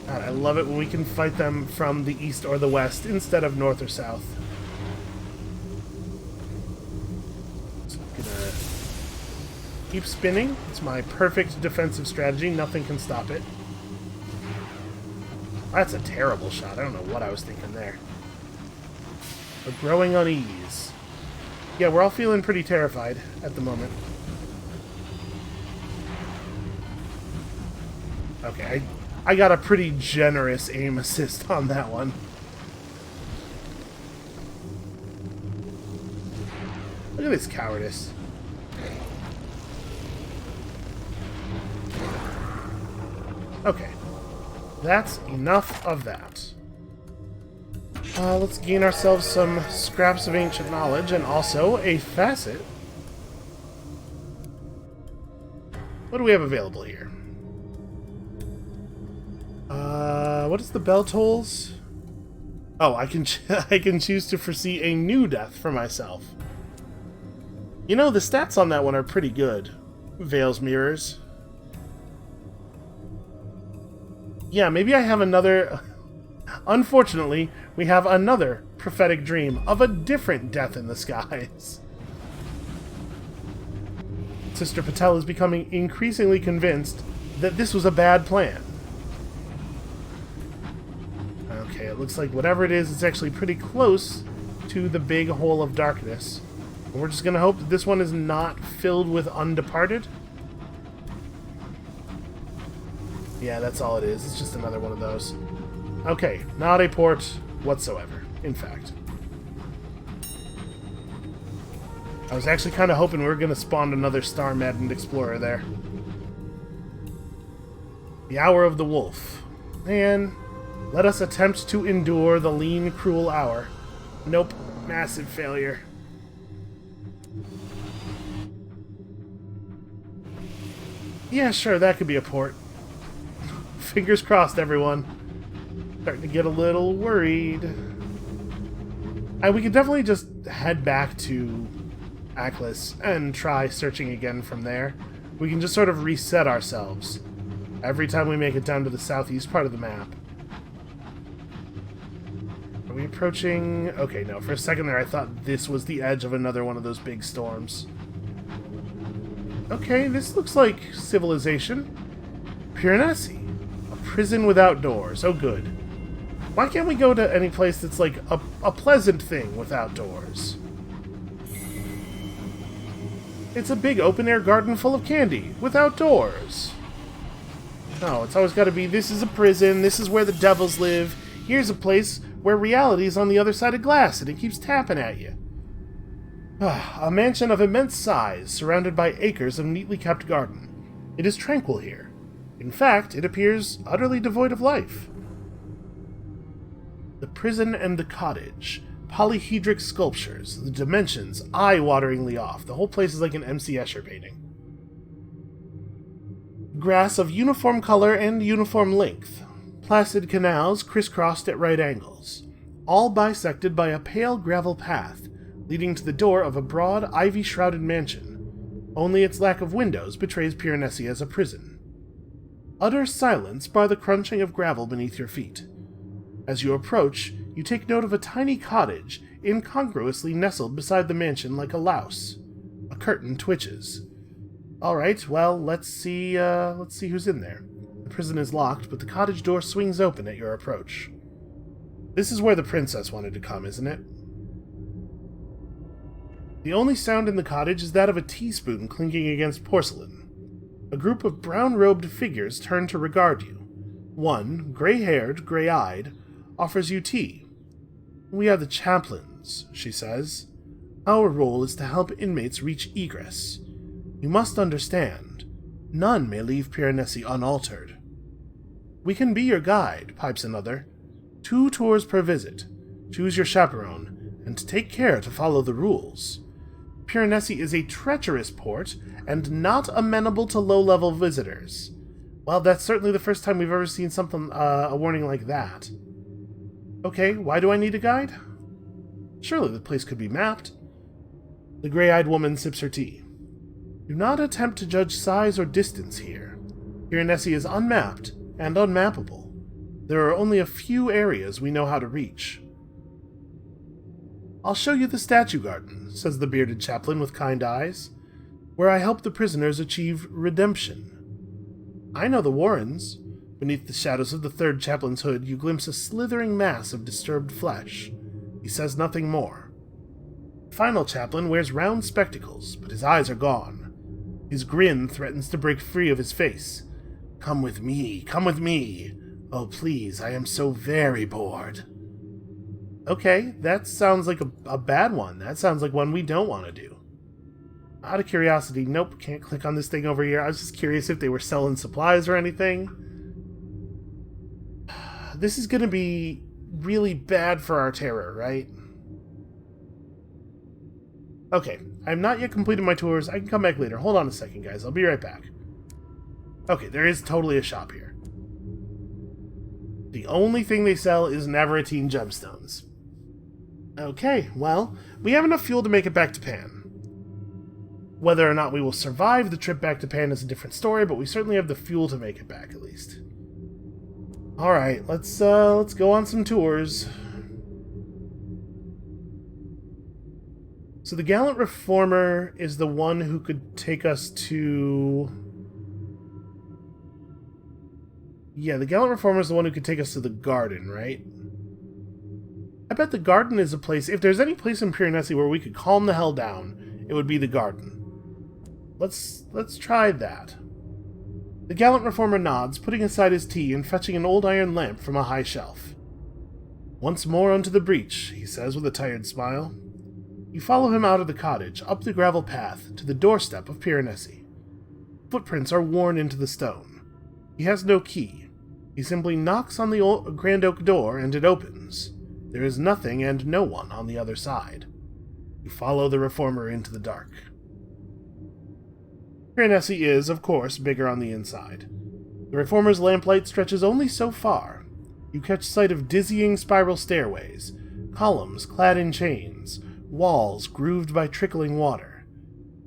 God, I love it when we can fight them from the east or the west instead of north or south. So I'm gonna keep spinning. It's my perfect defensive strategy. Nothing can stop it. That's a terrible shot. I don't know what I was thinking there. A growing unease. Yeah, we're all feeling pretty terrified at the moment. Okay, I got a pretty generous aim assist on that one. Look at this cowardice. Okay. That's enough of that. Let's gain ourselves some scraps of ancient knowledge and also a facet. What do we have available here? What is the bell tolls? Oh, I can I can choose to foresee a new death for myself. You know, the stats on that one are pretty good. Veil's mirrors. Yeah, maybe I have another... Unfortunately, we have another prophetic dream of a different death in the skies. Sister Patel is becoming increasingly convinced that this was a bad plan. Okay, it looks like whatever it is, it's actually pretty close to the big hole of darkness. And we're just going to hope that this one is not filled with undeparted. Yeah, that's all it is. It's just another one of those. Okay, not a port whatsoever, in fact. I was actually kind of hoping we were going to spawn another star-maddened explorer there. The Hour of the Wolf. And let us attempt to endure the lean, cruel hour. Nope, massive failure. Yeah, sure, that could be a port. Fingers crossed, everyone. Starting to get a little worried. We could definitely just head back to Aklis and try searching again from there. We can just sort of reset ourselves every time we make it down to the southeast part of the map. Are we approaching... Okay, no. For a second there, I thought this was the edge of another one of those big storms. Okay, this looks like civilization. Piranesi. A prison without doors. Oh, good. Why can't we go to any place that's like a pleasant thing without doors? It's a big open-air garden full of candy, without doors. No, it's always got to be, this is a prison, this is where the devils live, here's a place where reality is on the other side of glass, and it keeps tapping at you. A mansion of immense size, surrounded by acres of neatly kept garden. It is tranquil here. In fact, it appears utterly devoid of life. The prison and the cottage. Polyhedric sculptures, the dimensions eye-wateringly off. The whole place is like an M.C. Escher painting. Grass of uniform color and uniform length. Placid canals crisscrossed at right angles. All bisected by a pale gravel path, leading to the door of a broad, ivy-shrouded mansion. Only its lack of windows betrays Piranesi as a prison. Utter silence bar the crunching of gravel beneath your feet. As you approach, you take note of a tiny cottage, incongruously nestled beside the mansion like a louse. A curtain twitches. Alright, well, let's see who's in there. The prison is locked, but the cottage door swings open at your approach. This is where the princess wanted to come, isn't it? The only sound in the cottage is that of a teaspoon clinking against porcelain. A group of brown-robed figures turn to regard you. One, gray-haired, gray-eyed, offers you tea. "We are the chaplains," she says. "Our role is to help inmates reach egress. You must understand, none may leave Piranesi unaltered." "We can be your guide," pipes another. "2 tours per visit. Choose your chaperone, and take care to follow the rules. Piranesi is a treacherous port, and not amenable to low-level visitors." Well, that's certainly the first time we've ever seen something, a warning like that. Okay, why do I need a guide? Surely the place could be mapped. The gray-eyed woman sips her tea. "Do not attempt to judge size or distance here. Piranesi is unmapped and unmappable. There are only a few areas we know how to reach." "I'll show you the statue garden," says the bearded chaplain with kind eyes, "where I help the prisoners achieve redemption." "I know the Warrens." Beneath the shadows of the third chaplain's hood, you glimpse a slithering mass of disturbed flesh. He says nothing more. The final chaplain wears round spectacles, but his eyes are gone. His grin threatens to break free of his face. Come with me, come with me. Oh, please, I am so very bored." Okay, that sounds like a bad one. That sounds like one we don't want to do. Out of curiosity, nope, can't click on this thing over here. I was just curious if they were selling supplies or anything. This is going to be really bad for our terror, right? Okay, I'm not yet completed my tours. I can come back later. Hold on a second, guys. I'll be right back. Okay, there is totally a shop here. The only thing they sell is Navarretine gemstones. Okay, well, we have enough fuel to make it back to Pan. Whether or not we will survive the trip back to Pan is a different story, but we certainly have the fuel to make it back, at least. Alright, let's go on some tours. So the Gallant Reformer is the one who could take us to... Yeah, the Gallant Reformer is the one who could take us to the garden, right? I bet the garden is a place... If there's any place in Piranesi where we could calm the hell down, it would be the garden. Let's try that. The Gallant Reformer nods, putting aside his tea and fetching an old iron lamp from a high shelf. "Once more unto the breach," he says with a tired smile. You follow him out of the cottage, up the gravel path, to the doorstep of Piranesi. Footprints are worn into the stone. He has no key. He simply knocks on the grand oak door, and it opens. There is nothing and no one on the other side. You follow the Reformer into the dark. Piranesi is, of course, bigger on the inside. The Reformer's lamplight stretches only so far. You catch sight of dizzying spiral stairways, columns clad in chains, walls grooved by trickling water.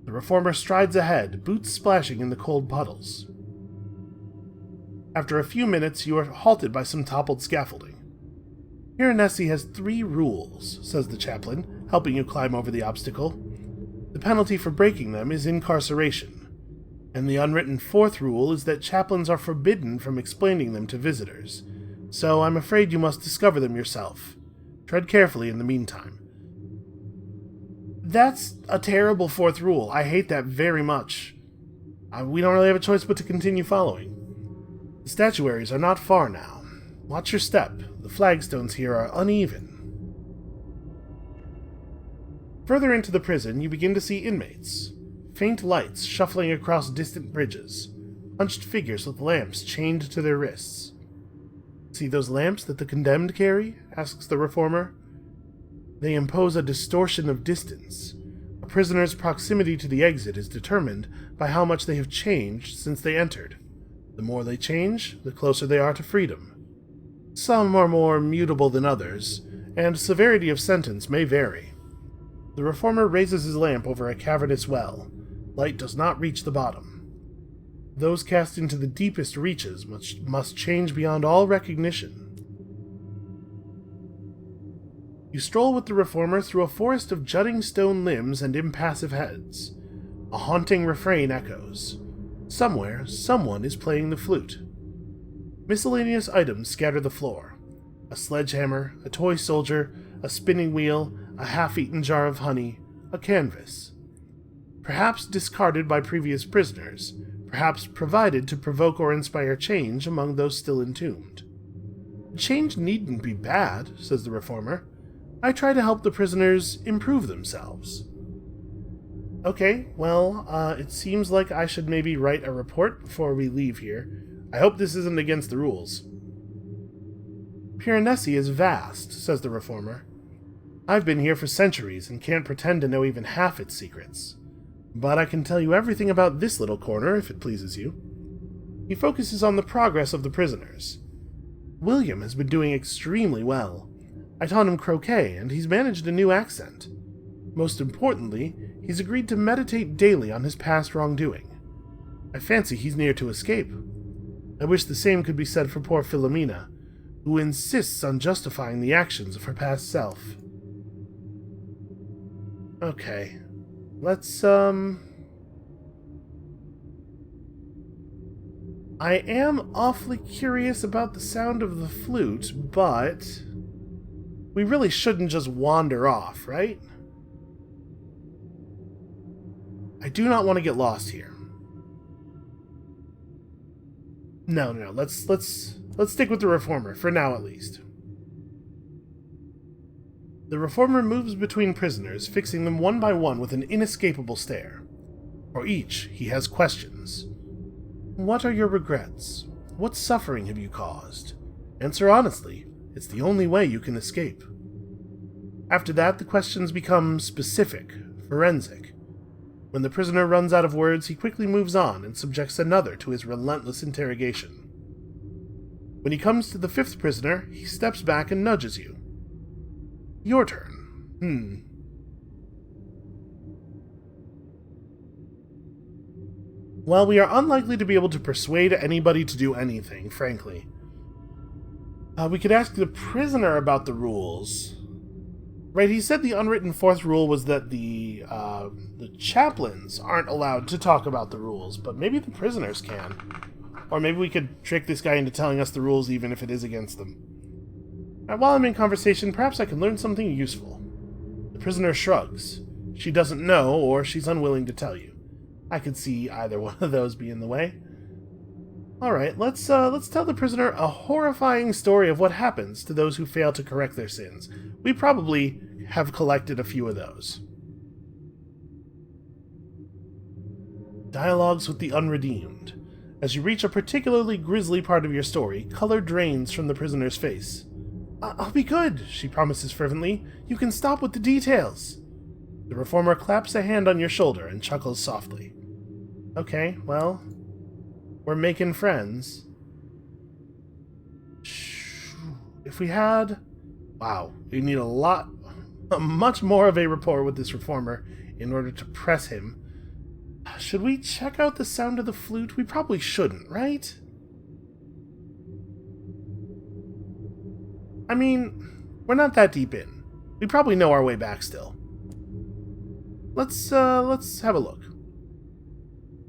The Reformer strides ahead, boots splashing in the cold puddles. After a few minutes, you are halted by some toppled scaffolding. Piranesi has 3 rules, says the chaplain, helping you climb over the obstacle. The penalty for breaking them is incarceration. And the unwritten 4th rule is that chaplains are forbidden from explaining them to visitors, so I'm afraid you must discover them yourself. Tread carefully in the meantime. That's a terrible 4th rule. I hate that very much. We don't really have a choice but to continue following. The statuaries are not far now. Watch your step. The flagstones here are uneven. Further into the prison, you begin to see inmates. Faint lights shuffling across distant bridges. Hunched figures with lamps chained to their wrists. See those lamps that the condemned carry? Asks the reformer. They impose a distortion of distance. A prisoner's proximity to the exit is determined by how much they have changed since they entered. The more they change, the closer they are to freedom. Some are more mutable than others, and severity of sentence may vary. The reformer raises his lamp over a cavernous well. Light does not reach the bottom. Those cast into the deepest reaches must change beyond all recognition. You stroll with the reformer through a forest of jutting stone limbs and impassive heads. A haunting refrain echoes. Somewhere, someone is playing the flute. Miscellaneous items scatter the floor. A sledgehammer, a toy soldier, a spinning wheel, a half-eaten jar of honey, a canvas. Perhaps discarded by previous prisoners, perhaps provided to provoke or inspire change among those still entombed. Change needn't be bad, says the reformer. I try to help the prisoners improve themselves. Okay, well, it seems like I should maybe write a report before we leave here. I hope this isn't against the rules. Piranesi is vast, says the reformer. I've been here for centuries and can't pretend to know even half its secrets. But I can tell you everything about this little corner, if it pleases you. He focuses on the progress of the prisoners. William has been doing extremely well. I taught him croquet, and he's managed a new accent. Most importantly, he's agreed to meditate daily on his past wrongdoing. I fancy he's near to escape. I wish the same could be said for poor Philomena, who insists on justifying the actions of her past self. Okay, let's, I am awfully curious about the sound of the flute, but we really shouldn't just wander off, right? I do not want to get lost here. No, let's stick with the reformer, for now at least. The reformer moves between prisoners, fixing them one by one with an inescapable stare. For each, he has questions. What are your regrets? What suffering have you caused? Answer honestly. It's the only way you can escape. After that, the questions become specific, forensic. When the prisoner runs out of words, he quickly moves on and subjects another to his relentless interrogation. When he comes to the fifth prisoner, he steps back and nudges you. Your turn. Well, we are unlikely to be able to persuade anybody to do anything, frankly. We could ask the prisoner about the rules. Right, he said the unwritten fourth rule was that the chaplains aren't allowed to talk about the rules, but maybe the prisoners can. Or maybe we could trick this guy into telling us the rules even if it is against them. While I'm in conversation, perhaps I can learn something useful. The prisoner shrugs. She doesn't know, or she's unwilling to tell you. I could see either one of those be in the way. Alright, let's tell the prisoner a horrifying story of what happens to those who fail to correct their sins. We probably have collected a few of those. Dialogues with the Unredeemed. As you reach a particularly grisly part of your story, color drains from the prisoner's face. I'll be good, she promises fervently. You can stop with the details. The reformer claps a hand on your shoulder and chuckles softly. Okay, well, we're making friends. If we had... Wow, we need much more of a rapport with this reformer in order to press him. Should we check out the sound of the flute? We probably shouldn't, right? I mean, we're not that deep in. We probably know our way back still. Let's have a look.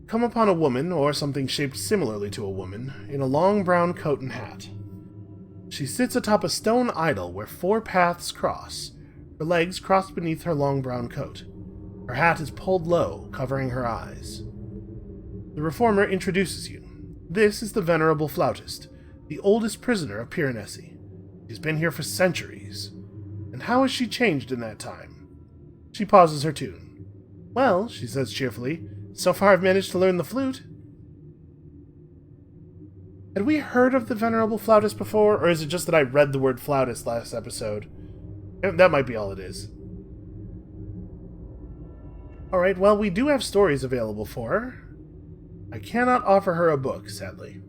Come upon a woman, or something shaped similarly to a woman, in a long brown coat and hat. She sits atop a stone idol where 4 paths cross, her legs crossed beneath her long brown coat. Her hat is pulled low, covering her eyes. The reformer introduces you. This is the venerable flautist, the oldest prisoner of Piranesi. She's been here for centuries. And how has she changed in that time? She pauses her tune. Well, she says cheerfully, so far I've managed to learn the flute. Had we heard of the venerable flautist before, or is it just that I read the word flautist last episode? That might be all it is. Alright, well, we do have stories available for her. I cannot offer her a book, sadly.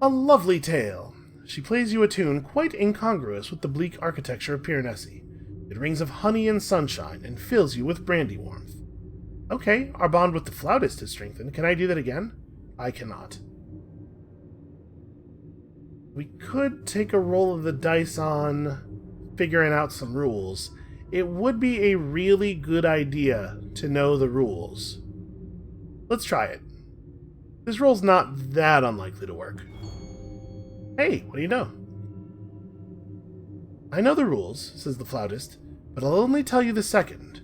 A lovely tale. She plays you a tune quite incongruous with the bleak architecture of Piranesi. It rings of honey and sunshine, and fills you with brandy warmth. Okay, our bond with the flautist is strengthened. Can I do that again? I cannot. We could take a roll of the dice on figuring out some rules. It would be a really good idea to know the rules. Let's try it. This roll's not that unlikely to work. Hey, what do you know? I know the rules, says the flautist, but I'll only tell you the second.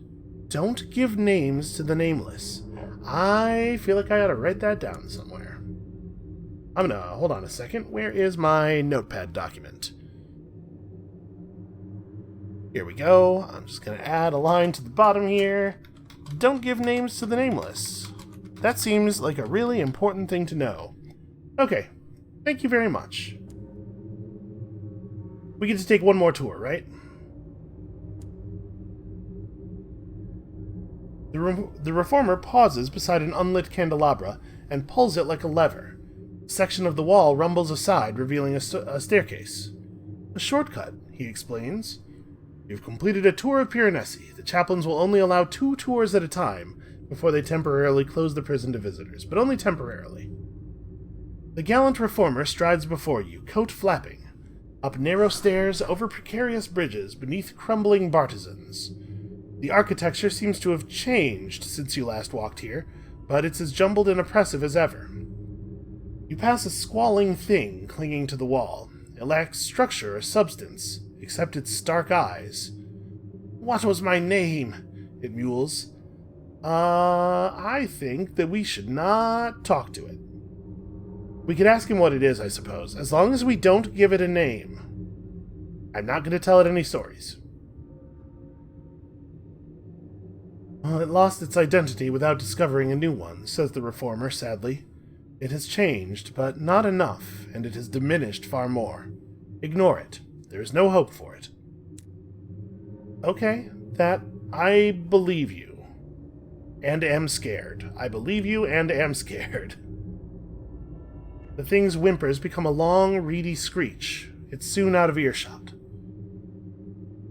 Don't give names to the nameless. I feel like I ought to write that down somewhere. I'm gonna hold on a second. Where is my notepad document? Here we go. I'm just gonna add a line to the bottom here. Don't give names to the nameless. That seems like a really important thing to know. Okay, thank you very much. We get to take one more tour, right? The reformer pauses beside an unlit candelabra and pulls it like a lever. A section of the wall rumbles aside, revealing a staircase. A shortcut, he explains. You've completed a tour of Piranesi. The chaplains will only allow 2 tours at a time before they temporarily close the prison to visitors, but only temporarily. The gallant reformer strides before you, coat flapping, up narrow stairs, over precarious bridges, beneath crumbling bartizans. The architecture seems to have changed since you last walked here, but it's as jumbled and oppressive as ever. You pass a squalling thing clinging to the wall. It lacks structure or substance, except its stark eyes. What was my name? It mewls. I think that we should not talk to it. We could ask him what it is, I suppose, as long as we don't give it a name. I'm not going to tell it any stories. Well, it lost its identity without discovering a new one, says the reformer sadly. It has changed, but not enough, and it has diminished far more. Ignore it. There is no hope for it. Okay, that I believe you. And am scared. I believe you and am scared. The thing's whimpers become a long, reedy screech. It's soon out of earshot.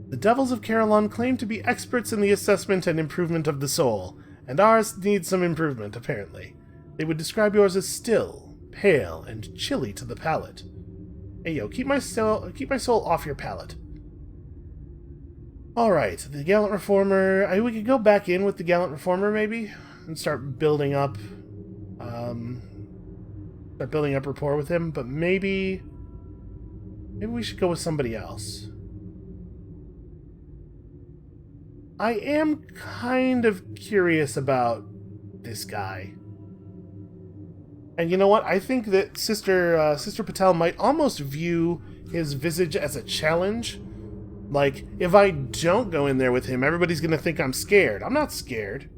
The devils of Carillon claim to be experts in the assessment and improvement of the soul, and ours needs some improvement, apparently. They would describe yours as still, pale, and chilly to the palate. Hey, yo, keep my soul off your palate. Alright, the gallant reformer... we could go back in with the gallant reformer, maybe? And start building up... rapport with him, but maybe we should go with somebody else. I am kind of curious about this guy. And you know what? I think that Sister Patel might almost view his visage as a challenge. Like, if I don't go in there with him, everybody's going to think I'm scared. I'm not scared.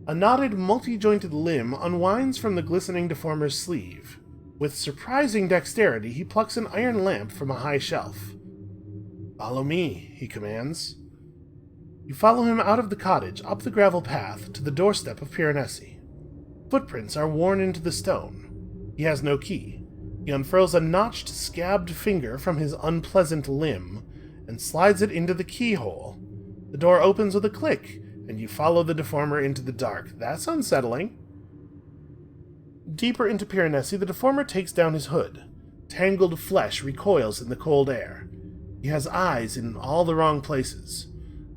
A knotted, multi-jointed limb unwinds from the glistening deformer's sleeve. With surprising dexterity, he plucks an iron lamp from a high shelf. Follow me, he commands. You follow him out of the cottage, up the gravel path, to the doorstep of Piranesi. Footprints are worn into the stone. He has no key. He unfurls a notched, scabbed finger from his unpleasant limb and slides it into the keyhole. The door opens with a click, and you follow the deformer into the dark. That's unsettling. Deeper into Piranesi, the deformer takes down his hood. Tangled flesh recoils in the cold air. He has eyes in all the wrong places.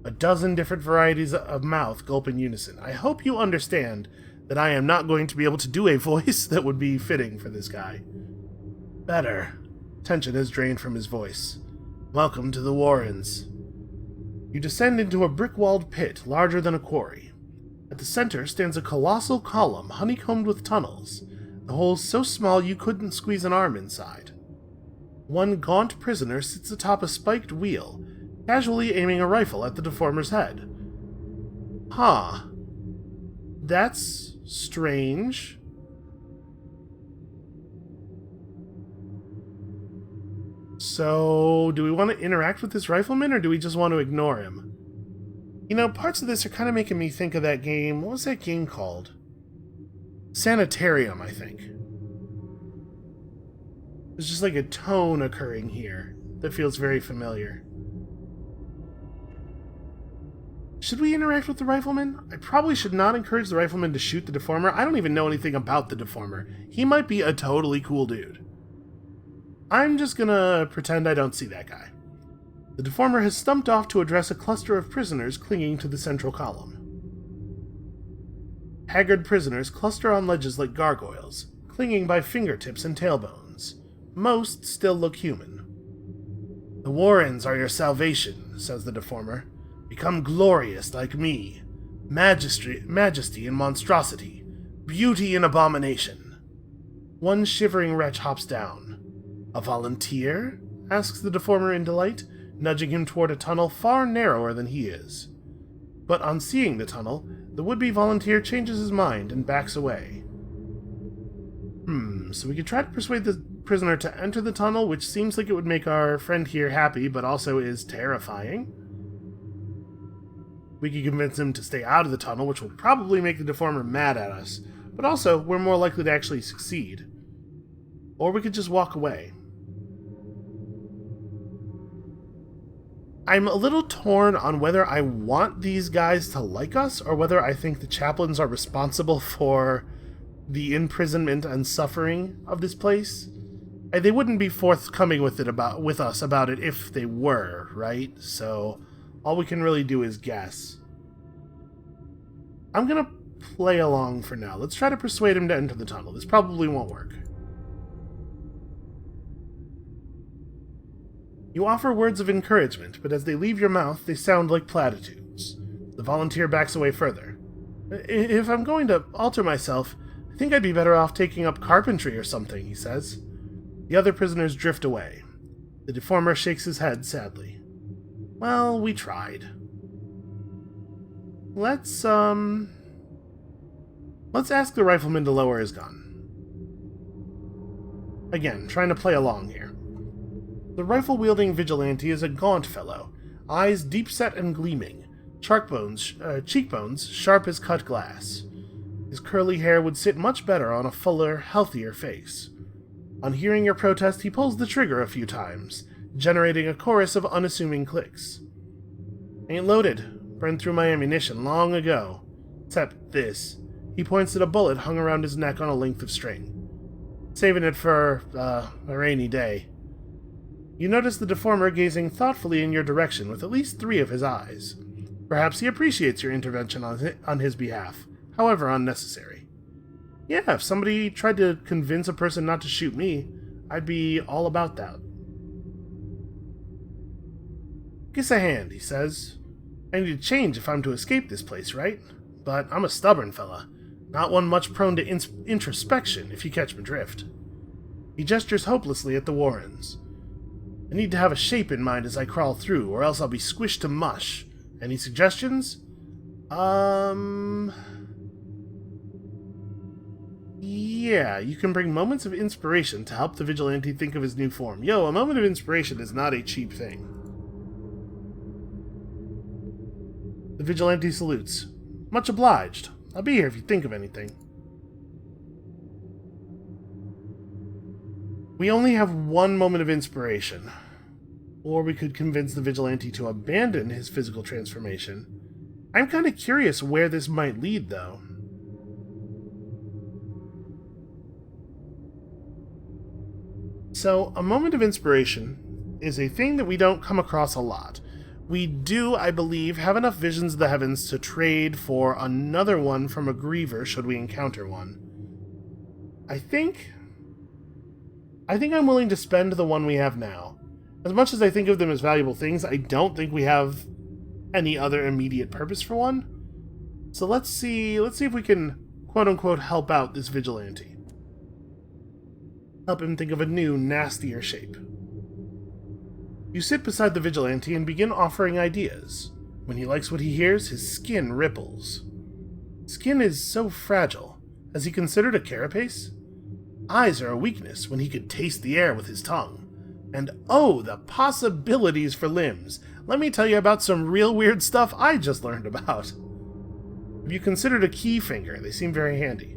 A dozen different varieties of mouth gulp in unison. I hope you understand that I am not going to be able to do a voice that would be fitting for this guy. Better. Tension has drained from his voice. Welcome to the Warrens. You descend into a brick-walled pit larger than a quarry. At the center stands a colossal column honeycombed with tunnels, the holes so small you couldn't squeeze an arm inside. One gaunt prisoner sits atop a spiked wheel, casually aiming a rifle at the deformer's head. Huh. That's strange. So, do we want to interact with this rifleman, or do we just want to ignore him? You know, parts of this are kind of making me think of that game. What was that game called? Sanitarium, I think. There's just like a tone occurring here that feels very familiar. Should we interact with the rifleman? I probably should not encourage the rifleman to shoot the deformer. I don't even know anything about the deformer. He might be a totally cool dude. I'm just gonna pretend I don't see that guy. The deformer has stumped off to address a cluster of prisoners clinging to the central column. Haggard prisoners cluster on ledges like gargoyles, clinging by fingertips and tailbones. Most still look human. "The Warrens are your salvation," says the deformer. "Become glorious like me. Majesty and monstrosity. Beauty and abomination." One shivering wretch hops down. "A volunteer?" asks the deformer in delight, nudging him toward a tunnel far narrower than he is. But on seeing the tunnel, the would-be volunteer changes his mind and backs away. So we could try to persuade the prisoner to enter the tunnel, which seems like it would make our friend here happy, but also is terrifying. We could convince him to stay out of the tunnel, which will probably make the deformer mad at us, but also we're more likely to actually succeed. Or we could just walk away. I'm a little torn on whether I want these guys to like us, or whether I think the chaplains are responsible for the imprisonment and suffering of this place. They wouldn't be forthcoming with us about it if they were, right? So all we can really do is guess. I'm gonna play along for now. Let's try to persuade him to enter the tunnel. This probably won't work. You offer words of encouragement, but as they leave your mouth, they sound like platitudes. The volunteer backs away further. "If I'm going to alter myself, I think I'd be better off taking up carpentry or something," he says. The other prisoners drift away. The deformer shakes his head sadly. "Well, we tried. Let's ask the rifleman to lower his gun." Again, trying to play along here. The rifle-wielding vigilante is a gaunt fellow, eyes deep-set and gleaming, cheekbones sharp as cut glass. His curly hair would sit much better on a fuller, healthier face. On hearing your protest, he pulls the trigger a few times, generating a chorus of unassuming clicks. "Ain't loaded. Burned through my ammunition long ago. Except this." He points at a bullet hung around his neck on a length of string. "Saving it for, a rainy day." You notice the deformer gazing thoughtfully in your direction with at least 3 of his eyes. Perhaps he appreciates your intervention on his behalf, however unnecessary. Yeah, if somebody tried to convince a person not to shoot me, I'd be all about that. "Giss a hand," he says. "I need to change if I'm to escape this place, right? But I'm a stubborn fella, not one much prone to introspection, if you catch my drift." He gestures hopelessly at the Warrens. "I need to have a shape in mind as I crawl through, or else I'll be squished to mush. Any suggestions?" Yeah, you can bring moments of inspiration to help the vigilante think of his new form. Yo, a moment of inspiration is not a cheap thing. The vigilante salutes. "Much obliged. I'll be here if you think of anything." We only have 1 moment of inspiration. Or we could convince the vigilante to abandon his physical transformation. I'm kind of curious where this might lead, though. So, a moment of inspiration is a thing that we don't come across a lot. We do, I believe, have enough visions of the heavens to trade for another one from a griever should we encounter one. I think I'm willing to spend the one we have now. As much as I think of them as valuable things, I don't think we have any other immediate purpose for one. So let's see if we can quote-unquote help out this vigilante. Help him think of a new, nastier shape. You sit beside the vigilante and begin offering ideas. When he likes what he hears, his skin ripples. Skin is so fragile. Has he considered a carapace? Eyes are a weakness when he could taste the air with his tongue. And oh, the possibilities for limbs. Let me tell you about some real weird stuff I just learned about. Have you considered a key finger? They seem very handy.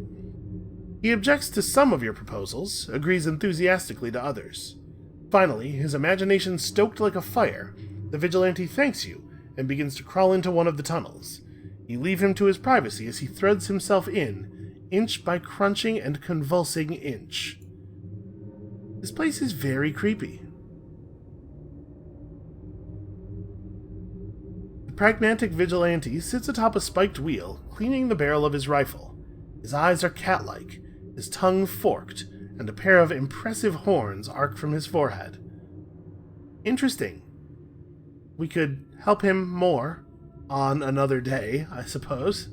He objects to some of your proposals, agrees enthusiastically to others. Finally, his imagination stoked like a fire, the vigilante thanks you and begins to crawl into one of the tunnels. You leave him to his privacy as he threads himself in, inch by crunching and convulsing inch. This place is very creepy. The pragmatic vigilante sits atop a spiked wheel, cleaning the barrel of his rifle. His eyes are cat-like, his tongue forked, and a pair of impressive horns arc from his forehead. Interesting. We could help him more on another day, I suppose.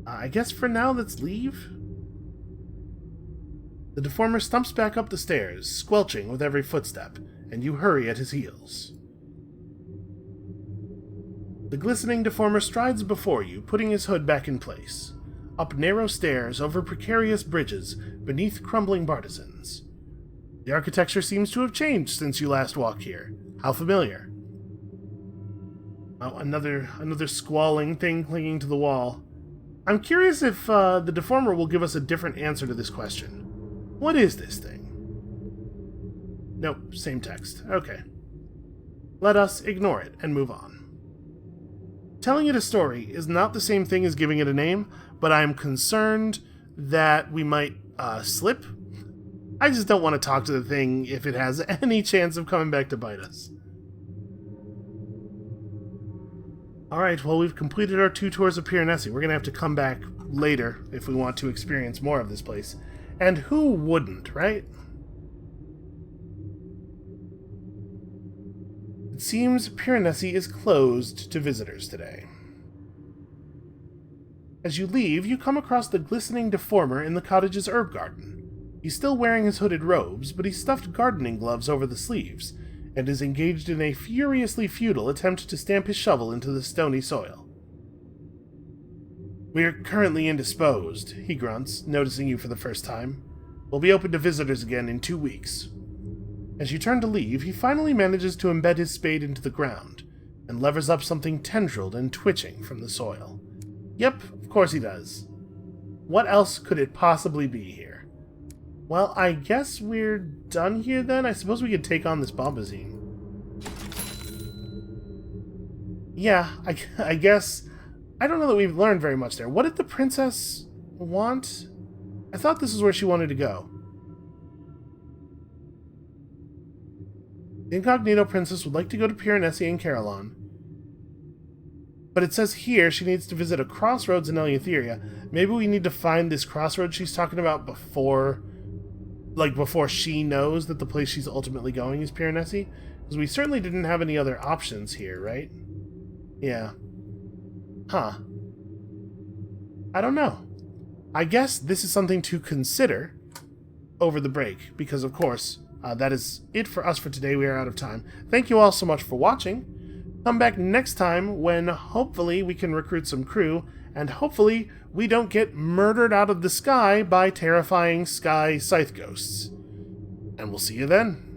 I guess for now, let's leave. The deformer stumps back up the stairs, squelching with every footstep, and you hurry at his heels. The glistening deformer strides before you, putting his hood back in place. Up narrow stairs, over precarious bridges, beneath crumbling partisans. The architecture seems to have changed since you last walked here. How familiar. Oh, another squalling thing clinging to the wall. I'm curious if the deformer will give us a different answer to this question. What is this thing? Nope, same text. Okay. Let us ignore it and move on. Telling it a story is not the same thing as giving it a name, but I am concerned that we might slip. I just don't want to talk to the thing if it has any chance of coming back to bite us. Alright, well, we've completed our 2 tours of Piranesi. We're going to have to come back later if we want to experience more of this place. And who wouldn't, right? It seems Piranesi is closed to visitors today. As you leave, you come across the glistening deformer in the cottage's herb garden. He's still wearing his hooded robes, but he's stuffed gardening gloves over the sleeves, and is engaged in a furiously futile attempt to stamp his shovel into the stony soil. "We're currently indisposed," he grunts, noticing you for the first time. "We'll be open to visitors again in 2 weeks." As you turn to leave, he finally manages to embed his spade into the ground, and levers up something tendrilled and twitching from the soil. Yep, of course he does. What else could it possibly be here? Well, I guess we're done here then. I suppose we could take on this bombazine. Yeah, I guess... I don't know that we've learned very much there. What did the princess want? I thought this is where she wanted to go. The incognito princess would like to go to Piranesi and Carillon. But it says here she needs to visit a crossroads in Eleutheria. Maybe we need to find this crossroads she's talking about before she knows that the place she's ultimately going is Piranesi. Because we certainly didn't have any other options here, right? Yeah. Huh. I don't know. I guess this is something to consider over the break, because of course, that is it for us for today. We are out of time. Thank you all so much for watching. Come back next time when hopefully we can recruit some crew, and hopefully we don't get murdered out of the sky by terrifying sky scythe ghosts. And we'll see you then.